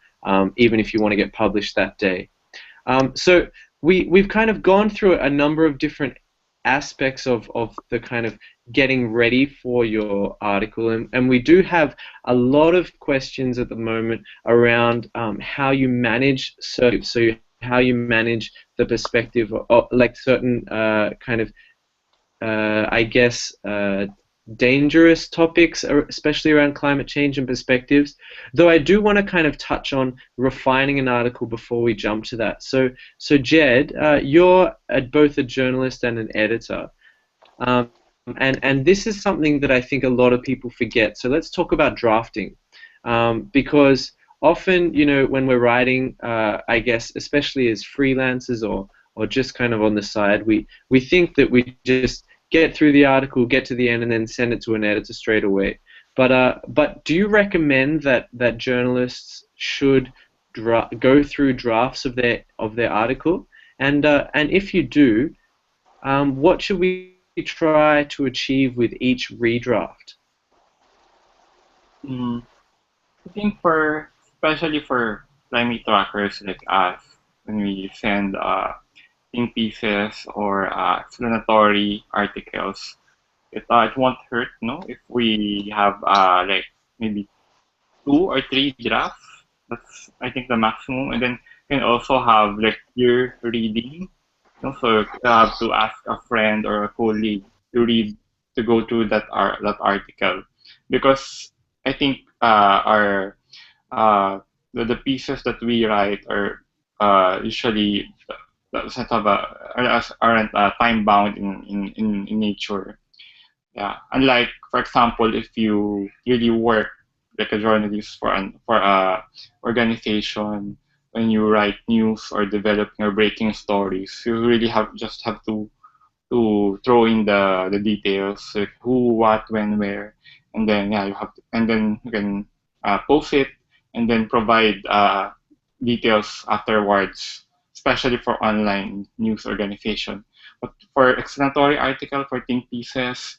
even if you want to get published that day. So we've kind of gone through a number of different aspects of the kind of getting ready for your article, and we do have a lot of questions at the moment around how you manage how you manage the perspective of like certain kind of I guess dangerous topics, especially around climate change and perspectives, though I do want to kind of touch on refining an article before we jump to that. So Jed, you're both a journalist and an editor, and this is something that I think a lot of people forget. So let's talk about drafting, because often, you know, when we're writing, I guess, especially as freelancers or just kind of on the side, we think that we just get through the article, get to the end, and then send it to an editor straight away. But do you recommend that journalists should go through drafts of their article? And if you do, what should we try to achieve with each redraft? I think especially for climate trackers like us, when we send think pieces or explanatory articles, it won't hurt, no, if we have like maybe 2 or 3 drafts. That's, I think, the maximum, and then you can also have like your reading. You know, so you have to ask a friend or a colleague to go through that article, because I think the pieces that we write are usually aren't time bound in nature. Yeah, unlike, for example, if you really work like a journalist for a organization, when you write news or developing or breaking stories, you really just have to throw in the details, like who, what, when, where, and then yeah, and then you can post it, and then provide details afterwards, especially for online news organization. But for explanatory article, for think pieces,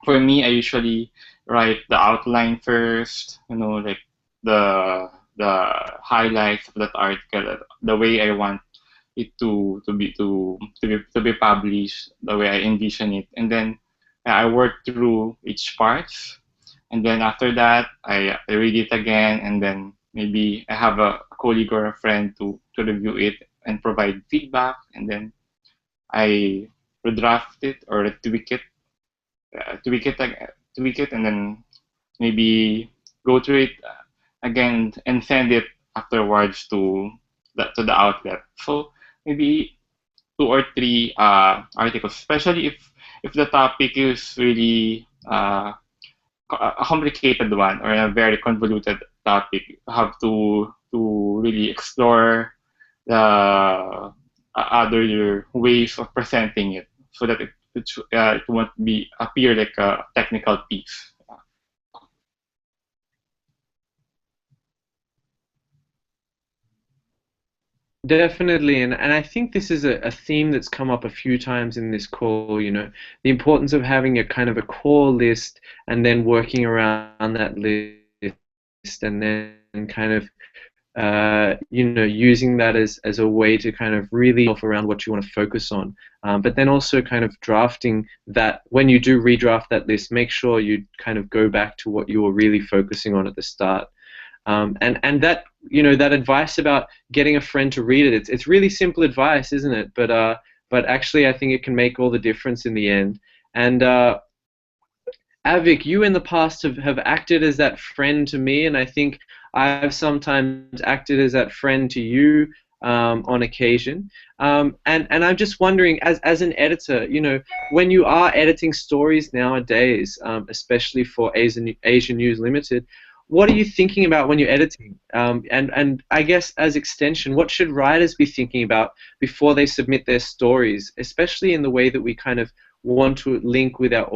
for me, I usually write the outline first, you know, like the highlights of that article, the way I want it to be published, the way I envision it, and then I work through each parts, and then after that I read it again, and then maybe I have a colleague or a friend to review it and provide feedback, and then I redraft it or tweak it tweak it, and then maybe go through it again and send it afterwards to the outlet. So maybe 2 or 3 articles, especially if the topic is really a complicated one or a very convoluted topic. You have to really explore the other ways of presenting it so that it won't be appear like a technical piece. Definitely, and I think this is a theme that's come up a few times in this call, the importance of having a kind of a core list and then working around that list and then kind of using that as a way to kind of really off around what you want to focus on. But then also kind of drafting that, when you do redraft that list, make sure you kind of go back to what you were really focusing on at the start. And that, that advice about getting a friend to read it, it's really simple advice, isn't it? But actually I think it can make all the difference in the end. And Avik, you in the past have acted as that friend to me, and I think I've sometimes acted as that friend to you on occasion. And I'm just wondering, as an editor, when you are editing stories nowadays, especially for Asia News Limited, what are you thinking about when you're editing? And I guess as extension, what should writers be thinking about before they submit their stories, especially in the way that we kind of want to link with our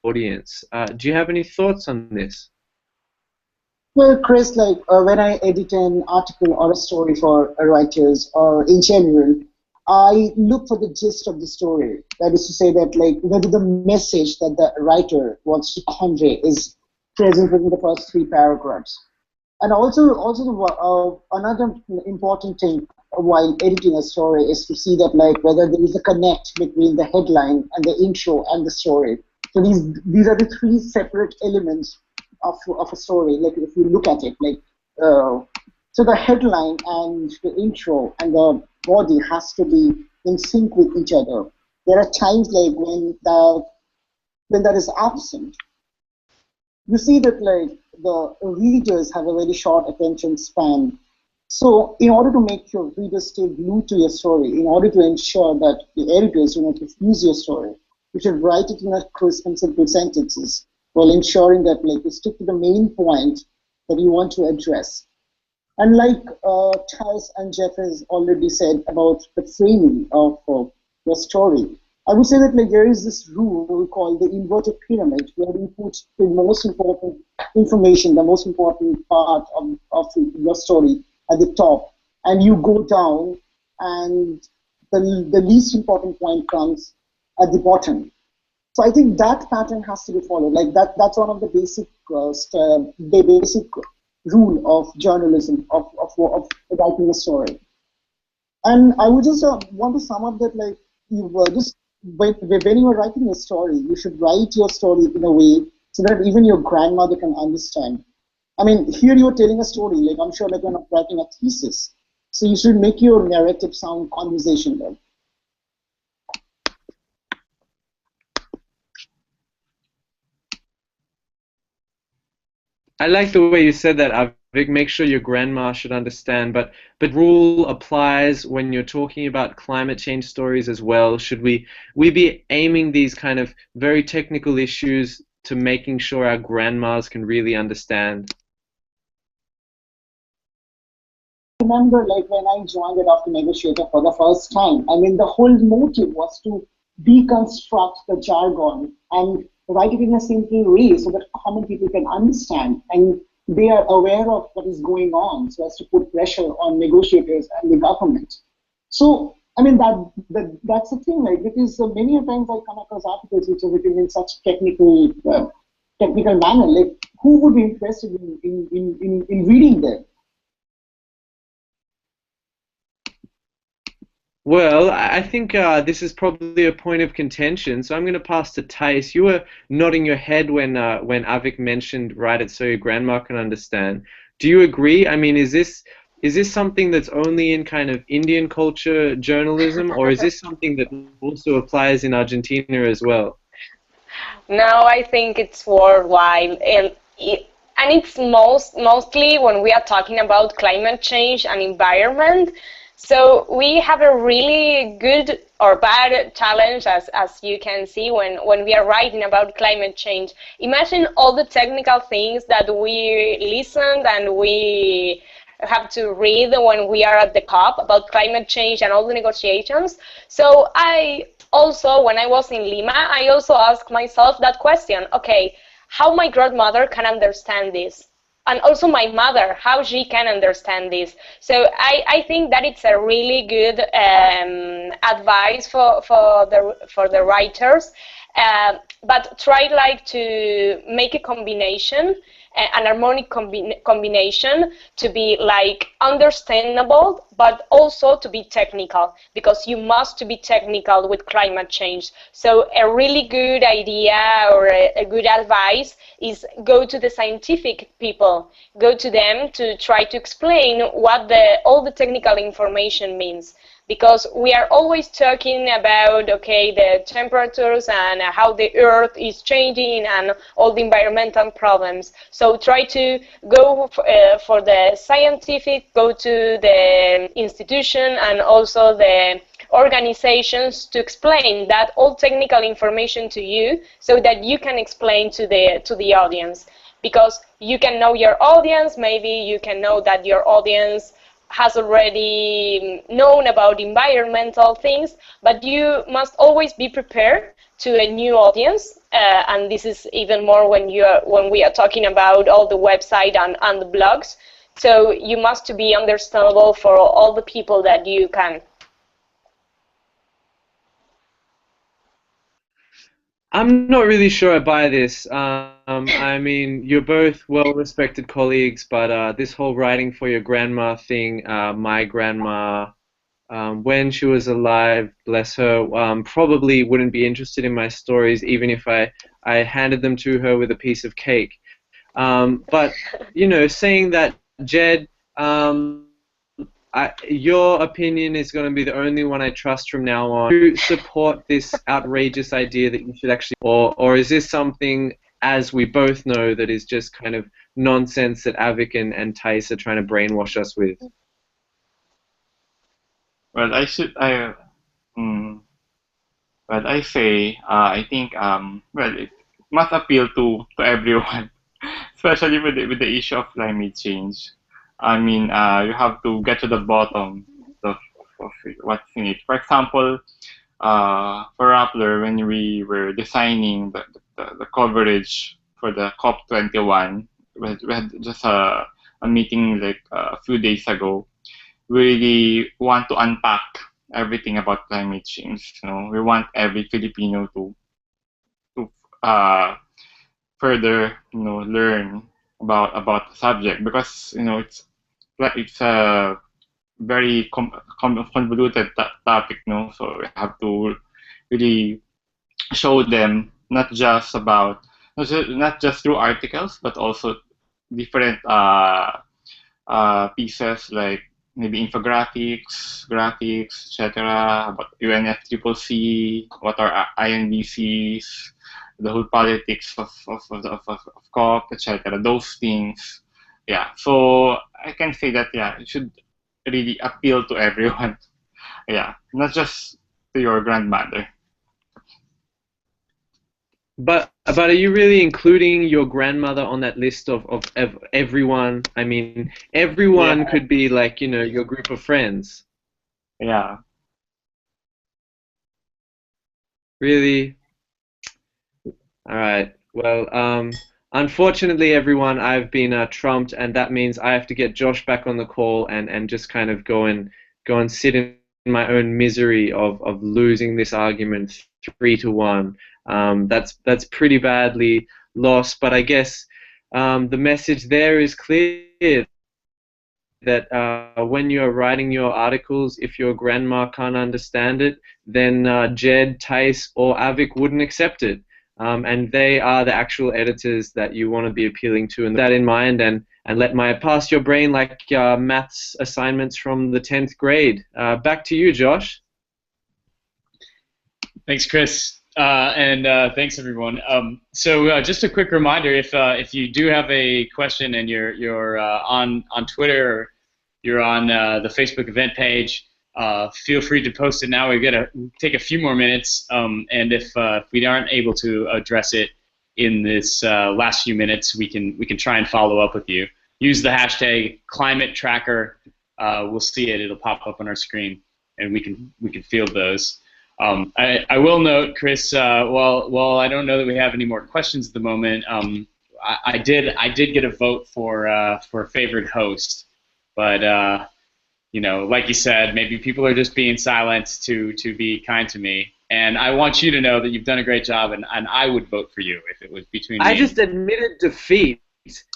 audience? Do you have any thoughts on this? Well, Chris, when I edit an article or a story for writers or in general, I look for the gist of the story. That is to say that whether the message that the writer wants to convey is present within the first 3 paragraphs. And also another important thing while editing a story is to see that whether there is a connect between the headline and the intro and the story. So these are the 3 separate elements of a story. If you look at it, so the headline and the intro and the body has to be in sync with each other. There are times when that is absent, you see that the readers have a very short attention span. So in order to make your readers stay glued to your story, in order to ensure that the editors do not confuse your story, you should write it in a crisp and simple sentences while ensuring that you stick to the main point that you want to address. And Thais and Jeff has already said about the framing of your story, I would say that there is this rule we call the inverted pyramid, where you put the most important information, the most important part of your story at the top, and you go down, and the least important point comes at the bottom. So I think that pattern has to be followed. That's one of the basic rule of journalism, of writing a story. And I would just want to sum up that when you are writing a story, you should write your story in a way so that even your grandmother can understand. I mean, here you are telling a story, I'm sure you're not writing a thesis. So you should make your narrative sound conversational. I like the way you said that, Avik. Make sure your grandma should understand, but rule applies when you're talking about climate change stories as well. Should we be aiming these kind of very technical issues to making sure our grandmas can really understand? I remember when I joined the After Negotiator for the first time, I mean, the whole motive was to deconstruct the jargon and write it in a simple way so that common people can understand and they are aware of what is going on, so as to put pressure on negotiators and the government. So, I mean, that's the thing, because many times I come across articles which are written in such technical manner, who would be interested in reading them? Well, I think this is probably a point of contention, so I'm going to pass to Thais. You were nodding your head when Avik mentioned write it so your grandma can understand. Do you agree? I mean, is this something that's only in kind of Indian culture journalism, or is this something that also applies in Argentina as well? Now I think it's worldwide, and it's mostly when we are talking about climate change and environment. So we have a really good or bad challenge, as you can see, when we are writing about climate change. Imagine all the technical things that we listened and we have to read when we are at the COP about climate change and all the negotiations. So I also, when I was in Lima, I also asked myself that question, okay, how my grandmother can understand this? And also my mother, how she can understand this. So I think that it's a really good advice for the writers, but try like to make a combination, an harmonic combination, to be like understandable, but also to be technical, because you must be technical with climate change. So a really good idea or a good advice is go to the scientific people, go to them to try to explain what all the technical information means. Because we are always talking about, okay, the temperatures and how the earth is changing and all the environmental problems. So try to go for the scientific, go to the institution and also the organizations to explain that all technical information to you, so that you can explain to the audience. Because you can know your audience, maybe you can know that your audience has already known about environmental things, but you must always be prepared to a new audience, and this is even more when we are talking about all the website and the blogs. So you must be understandable for all the people that you can. I'm not really sure I buy this. I mean, you're both well-respected colleagues, but this whole writing for your grandma thing, my grandma, when she was alive, bless her, probably wouldn't be interested in my stories, even if I handed them to her with a piece of cake. But, you know, saying that, Jed, your opinion is going to be the only one I trust from now on. Do you support this outrageous idea that you should actually, or is this something, as we both know, that is just kind of nonsense that Avik and Thais are trying to brainwash us with? Well, I say, I think, well, it must appeal to everyone, especially with the issue of climate change. I mean, you have to get to the bottom of what's in it. For example, for Rappler, when we were designing the coverage for the COP21, we had just a meeting like a few days ago. We really want to unpack everything about climate change. You know, we want every Filipino to further, you know, learn about the subject, because, you know, it's a very convoluted topic, no? So we have to really show them not just through articles, but also different pieces, like maybe infographics, graphics, etc. About UNFCCC, what are INDCs, the whole politics of COP, etc. Those things. Yeah, so I can say that, yeah, it should really appeal to everyone. Yeah, not just to your grandmother. But are you really including your grandmother on that list of everyone? I mean, everyone could be like, you know, your group of friends. Yeah. Really? All right. Well, unfortunately, everyone, I've been trumped, and that means I have to get Josh back on the call and just kind of go and sit in my own misery of losing this argument 3-1. That's pretty badly lost, but I guess the message there is clear that when you're writing your articles, if your grandma can't understand it, then Jed, Thais, or Avik wouldn't accept it. And they are the actual editors that you want to be appealing to, and that in mind, and let my pass your brain like maths assignments from the 10th grade. Back to you, Josh. Thanks, Chris. and thanks everyone. So just a quick reminder: if you do have a question and you're on Twitter, or you're on the Facebook event page, feel free to post it now. We're gonna take a few more minutes, and if we aren't able to address it in this last few minutes, we can try and follow up with you. Use the hashtag Climate Tracker. We'll see it. It'll pop up on our screen, and we can field those. I will note, Chris. While I don't know that we have any more questions at the moment, I did get a vote for favorite host, but you know, like you said, maybe people are just being silent to be kind to me. And I want you to know that you've done a great job, and I would vote for you if it was between me. I just admitted defeat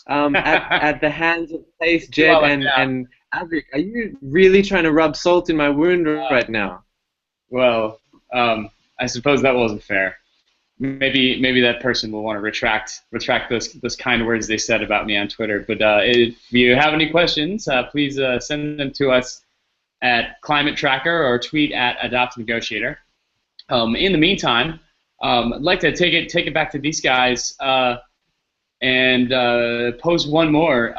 at the hands of Thais, Jed, and Avik. Are you really trying to rub salt in my wound right now? Well, I suppose that wasn't fair. Maybe that person will want to retract those kind words they said about me on Twitter. But if you have any questions, please send them to us at Climate Tracker or tweet at Adopt Negotiator. In the meantime, I'd like to take it back to these guys and pose one more.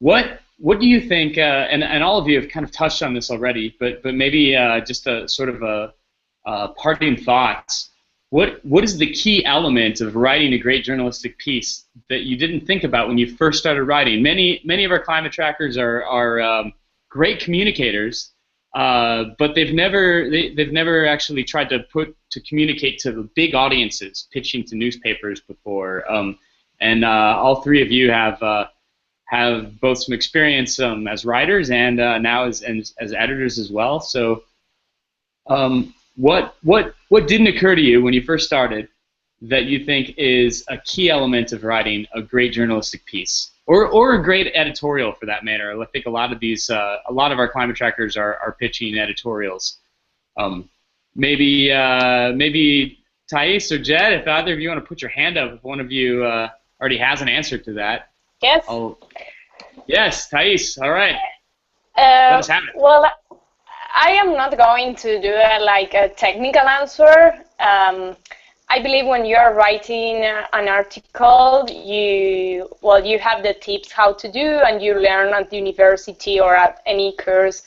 What do you think? And all of you have kind of touched on this already, but maybe just a sort of a parting thoughts. What is the key element of writing a great journalistic piece that you didn't think about when you first started writing? Many of our climate trackers are great communicators, but they've never actually tried to communicate to the big audiences, pitching to newspapers before. And all three of you have both some experience as writers and now as editors as well. So. What didn't occur to you when you first started that you think is a key element of writing a great journalistic piece, or a great editorial for that matter? I think a lot of our climate trackers are pitching editorials. Maybe Thais or Jed, if either of you want to put your hand up, if one of you already has an answer to that. Yes. Yes, Thais. All right. Let us have it. Well, I am not going to do a technical answer. I believe when you are writing an article, you have the tips how to do, and you learn at the university or at any course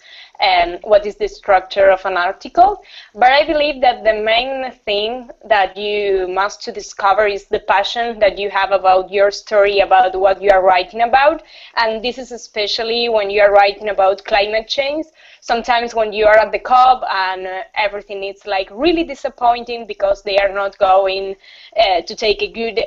what is the structure of an article. But I believe that the main thing that you must discover is the passion that you have about your story, about what you are writing about. And this is especially when you are writing about climate change. Sometimes when you are at the COP and everything is really disappointing because they are not going to take a good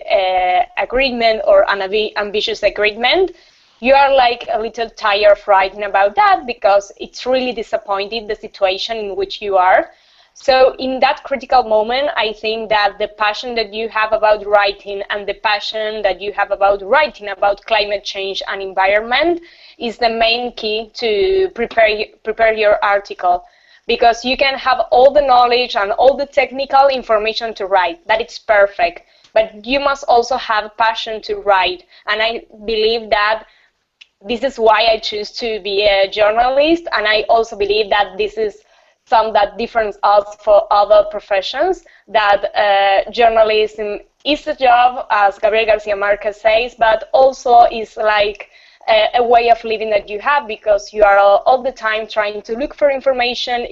agreement or an ambitious agreement, you are a little tired of writing about that because it's really disappointing, the situation in which you are. So in that critical moment, I think that the passion that you have about writing and the passion that you have about writing about climate change and environment is the main key to prepare your article. Because you can have all the knowledge and all the technical information to write, that it's perfect. But you must also have passion to write. And I believe that this is why I choose to be a journalist, and I also believe that this is something that differentiates us from other professions, that journalism is a job, as Gabriel Garcia Marquez says, but also is a way of living that you have, because you are all the time trying to look for information,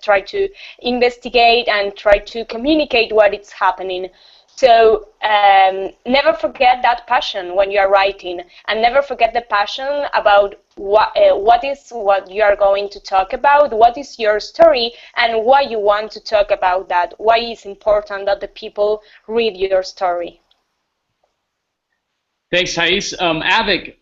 try to investigate, and try to communicate what is happening. So never forget that passion when you are writing, and never forget the passion about what you are going to talk about, what is your story, and why you want to talk about that, why it's important that the people read your story. Thanks, Thais. Avik,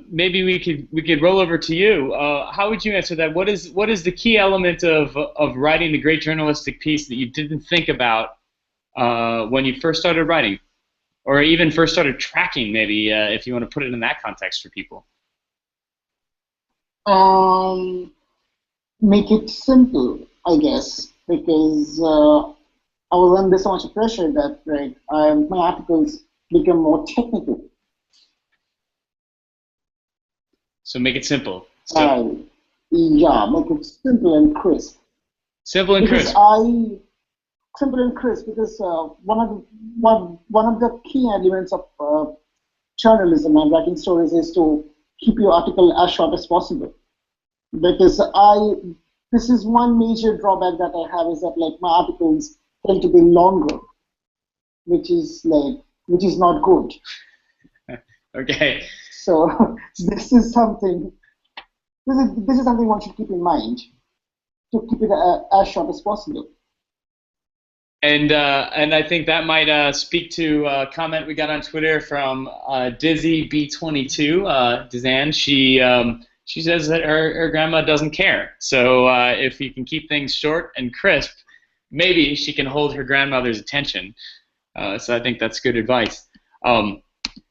maybe we could roll over to you. How would you answer that? What is the key element of writing a great journalistic piece that you didn't think about when you first started writing, or even first started tracking, maybe, if you want to put it in that context for people? Make it simple, I guess, because I was under so much pressure that my articles become more technical. So make it simple. Yeah, make it simple and crisp. Simple and crisp. simple and crisp, because one of the key elements of journalism and writing stories is to keep your article as short as possible. Because this is one major drawback that I have, is that like my articles tend to be longer, which is not good. Okay. So this is something one should keep in mind, to keep it as short as possible. And I think that might speak to a comment we got on Twitter from Dizzy B22. Dizanne, she says that her grandma doesn't care. So if you can keep things short and crisp, maybe she can hold her grandmother's attention. So I think that's good advice.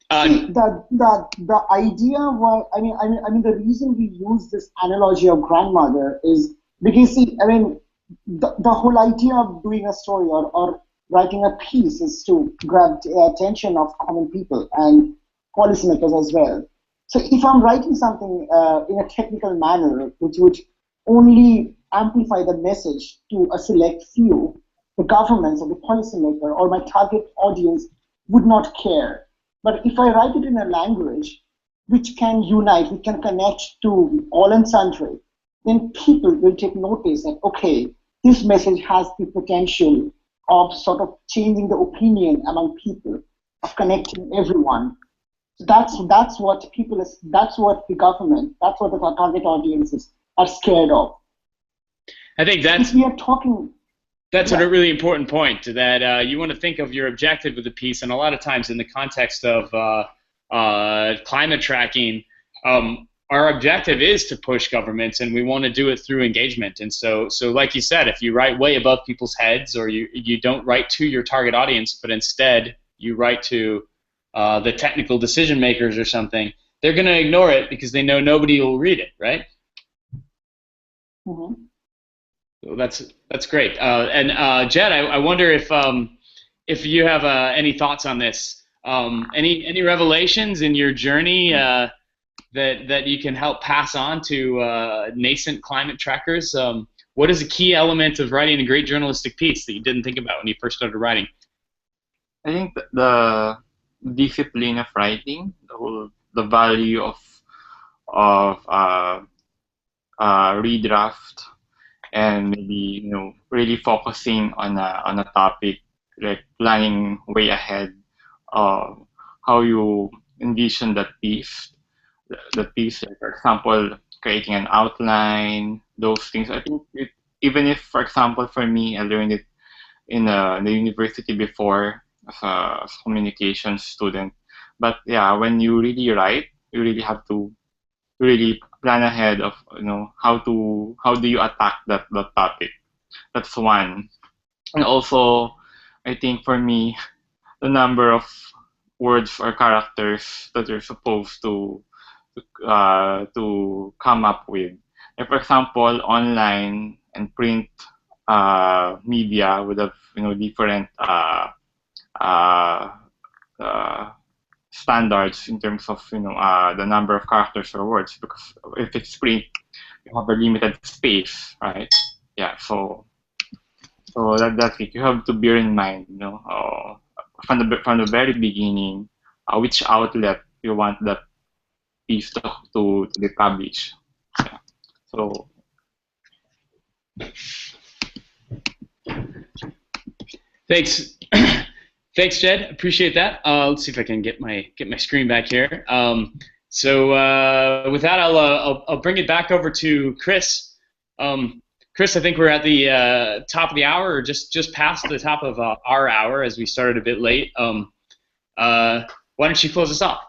See, the idea was, I mean, the reason we use this analogy of grandmother is because, see, I mean, the whole idea of doing a story or writing a piece is to grab the attention of common people and policymakers as well. So if I'm writing something in a technical manner, which would only amplify the message to a select few, the governments or the policymaker or my target audience would not care. But if I write it in a language which can unite, which can connect to all and sundry, then people will take notice that, okay, this message has the potential of sort of changing the opinion among people, of connecting everyone. So that's what the government, that's what the target audiences are scared of. I think that's, if we are talking, that's a really important point, that you want to think of your objective with the piece, and a lot of times in the context of climate tracking, our objective is to push governments, and we want to do it through engagement. And so like you said, if you write way above people's heads, or you don't write to your target audience, but instead you write to the technical decision makers or something, they're going to ignore it because they know nobody will read it, right? Mm-hmm. So that's great. And Jed, I wonder if you have any thoughts on this. Any revelations in your journey that you can help pass on to nascent climate trackers? What is a key element of writing a great journalistic piece that you didn't think about when you first started writing? I think the discipline of writing, the value of redraft, and maybe really focusing on a topic, like planning way ahead, how you envision that piece. The piece, like, for example, creating an outline, those things. I think even if, for example, for me, I learned it in the university before as a communications student. But yeah, when you really write, you really have to really plan ahead of how do you attack that topic. That's one. And also, I think for me, the number of words or characters that you're supposed to come up with. Like, for example, online and print media would have different standards in terms of the number of characters or words, because if it's print, you have a limited space, right? Yeah, so that's it. You have to bear in mind, from the very beginning, which outlet you want that piece to be published. Yeah. So thanks. Thanks, Jed. Appreciate that. Let's see if I can get my screen back here. So with that, I'll bring it back over to Chris. Chris, I think we're at the top of the hour, or just past the top of our hour, as we started a bit late. Why don't you close us off?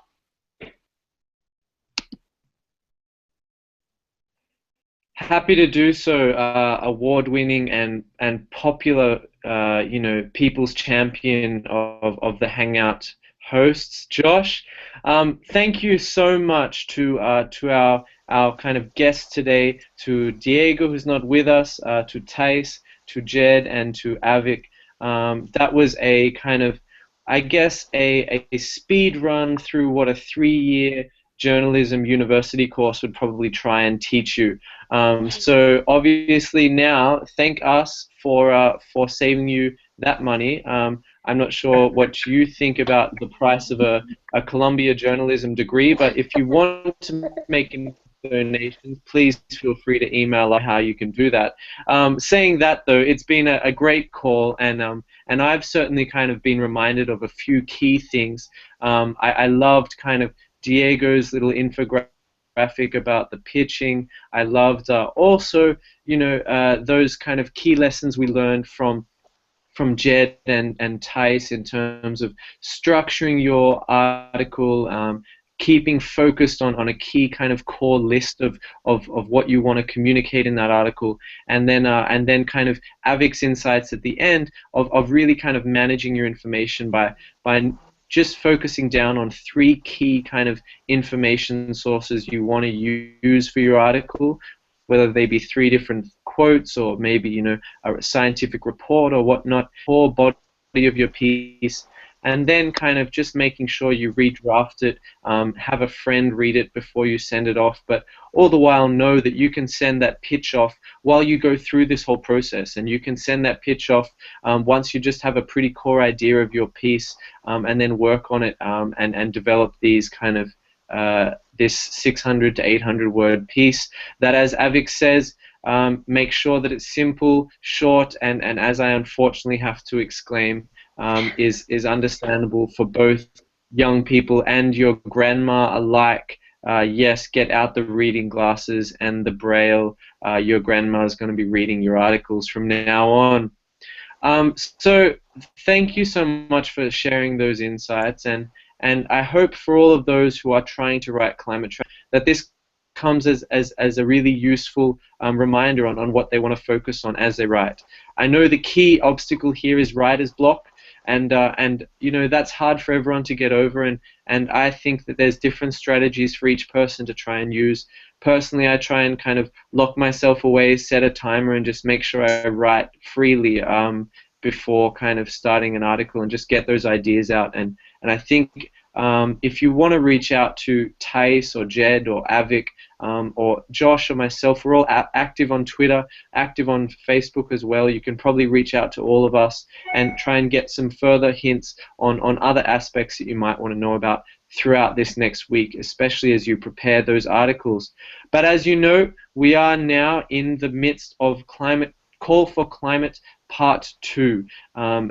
Happy to do so. Award-winning and popular, people's champion of the Hangout hosts, Josh. Thank you so much to our kind of guests today, to Diego, who's not with us, to Thais, to Jed, and to Avik. That was a kind of, I guess, a speed run through what a 3-year journalism university course would probably try and teach you. So obviously now, thank us for saving you that money. I'm not sure what you think about the price of a Columbia journalism degree, but if you want to make donations, please feel free to email us how you can do that. Saying that, though, it's been a great call, and I've certainly kind of been reminded of a few key things. I loved kind of Diego's little infographic about the pitching. I loved also, you know, those kind of key lessons we learned from Jed and Thijs in terms of structuring your article, keeping focused on a key kind of core list of what you want to communicate in that article, and then kind of Avik's insights at the end of really kind of managing your information by just focusing down on 3 key kind of information sources you want to use for your article, whether they be 3 different quotes or maybe, you know, a scientific report or whatnot, core body of your piece, and then kind of just making sure you redraft it, have a friend read it before you send it off, but all the while know that you can send that pitch off while you go through this whole process, and you can send that pitch off once you just have a pretty core idea of your piece, and then work on it and develop these kind of this 600 to 800 word piece that, as Avik says, make sure that it's simple, short, and as I unfortunately have to exclaim, is understandable for both young people and your grandma alike. Yes, get out the reading glasses and the braille. Your grandma is going to be reading your articles from now on. So thank you so much for sharing those insights, and I hope for all of those who are trying to write Climate Track that this comes as a really useful reminder on what they want to focus on as they write. I know the key obstacle here is writer's block, and you know, that's hard for everyone to get over, and I think that there's different strategies for each person to try and use. Personally, I try and kind of lock myself away, set a timer, and just make sure I write freely before kind of starting an article and just get those ideas out. And I think if you want to reach out to Thijs or Jed or Avik or Josh or myself, we're all active on Twitter, active on Facebook as well. You can probably reach out to all of us and try and get some further hints on other aspects that you might want to know about throughout this next week, especially as you prepare those articles. But as you know, we are now in the midst of Call for Climate Part 2.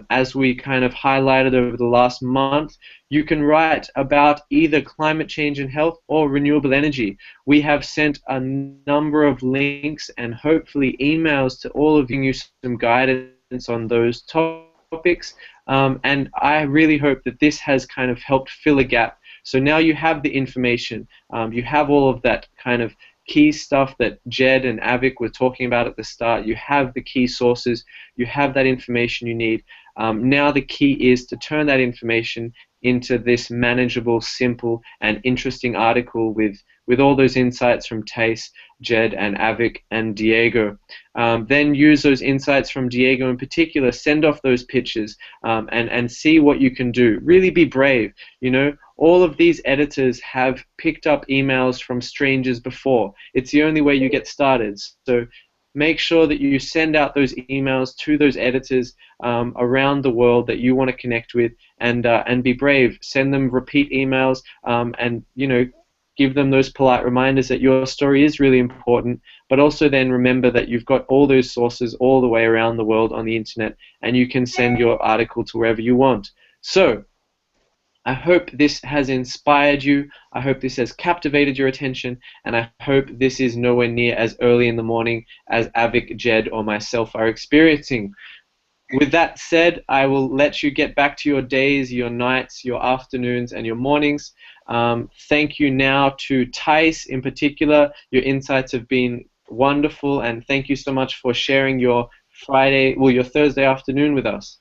As we kind of highlighted over the last month, you can write about either climate change and health or renewable energy. We have sent a number of links and hopefully emails to all of you, some guidance on those topics, and I really hope that this has kind of helped fill a gap. So now you have the information, you have all of that kind of key stuff that Jed and Avik were talking about at the start. You have the key sources, you have that information you need. Now the key is to turn that information into this manageable, simple, and interesting article with all those insights from Thijs, Jed, and Avik, and Diego. Then use those insights from Diego in particular, send off those pitches, and see what you can do. Really be brave. You know, all of these editors have picked up emails from strangers before. It's the only way you get started. So make sure that you send out those emails to those editors around the world that you want to connect with, and be brave. Send them repeat emails, and you know, give them those polite reminders that your story is really important, but also then remember that you've got all those sources all the way around the world on the internet, and you can send your article to wherever you want. So I hope this has inspired you, I hope this has captivated your attention, and I hope this is nowhere near as early in the morning as Avik, Jed, or myself are experiencing. With that said, I will let you get back to your days, your nights, your afternoons, and your mornings. Thank you now to Thijs in particular. Your insights have been wonderful, and thank you so much for sharing your your Thursday afternoon with us.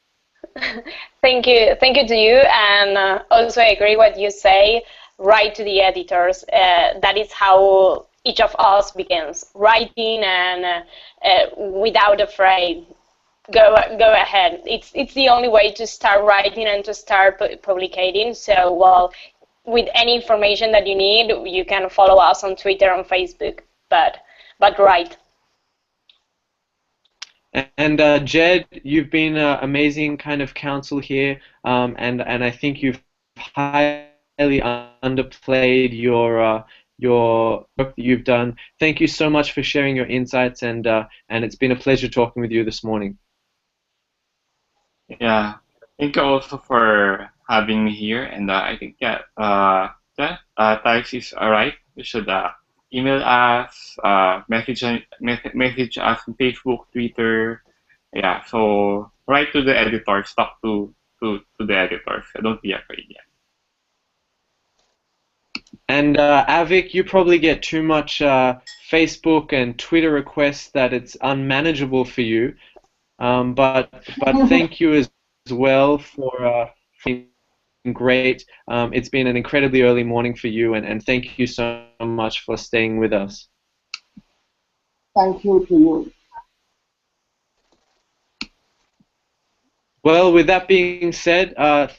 Thank you to you, and also I agree what you say. Write to the editors. That is how each of us begins, writing, and without afraid. Go ahead. It's the only way to start writing and to start publicating. So, well, with any information that you need, you can follow us on Twitter and Facebook. But write. And Jed, you've been amazing kind of counsel here, and I think you've highly underplayed your work that you've done. Thank you so much for sharing your insights, and it's been a pleasure talking with you this morning. Yeah. Thank you also for having me here. And I think Thais is alright. You should email us, message us on Facebook, Twitter. Yeah. So write to the editors, talk to the editors. Don't be afraid. Yeah. And Avik, you probably get too much Facebook and Twitter requests that it's unmanageable for you. But thank you as well for being great. It's been an incredibly early morning for you, and thank you so much for staying with us. Thank you to you. Well, with that being said,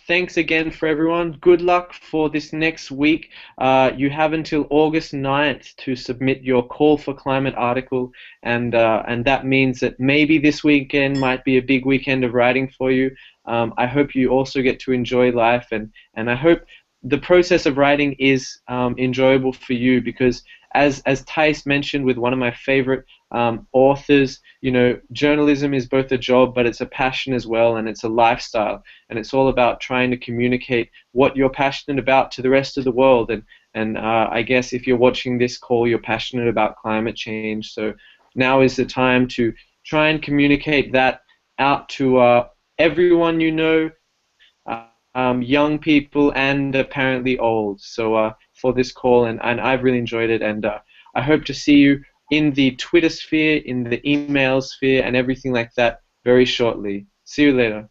thanks again for everyone. Good luck for this next week. You have until August 9th to submit your call for climate article, and that means that maybe this weekend might be a big weekend of writing for you. I hope you also get to enjoy life, and I hope the process of writing is enjoyable for you, because as Thais mentioned with one of my favorite authors, you know, journalism is both a job, but it's a passion as well, and it's a lifestyle, and it's all about trying to communicate what you're passionate about to the rest of the world. And I guess if you're watching this call, you're passionate about climate change, so now is the time to try and communicate that out to everyone you know, young people and apparently old. So for this call, and I've really enjoyed it, and I hope to see you in the Twitter sphere, in the email sphere, and everything like that very shortly. See you later.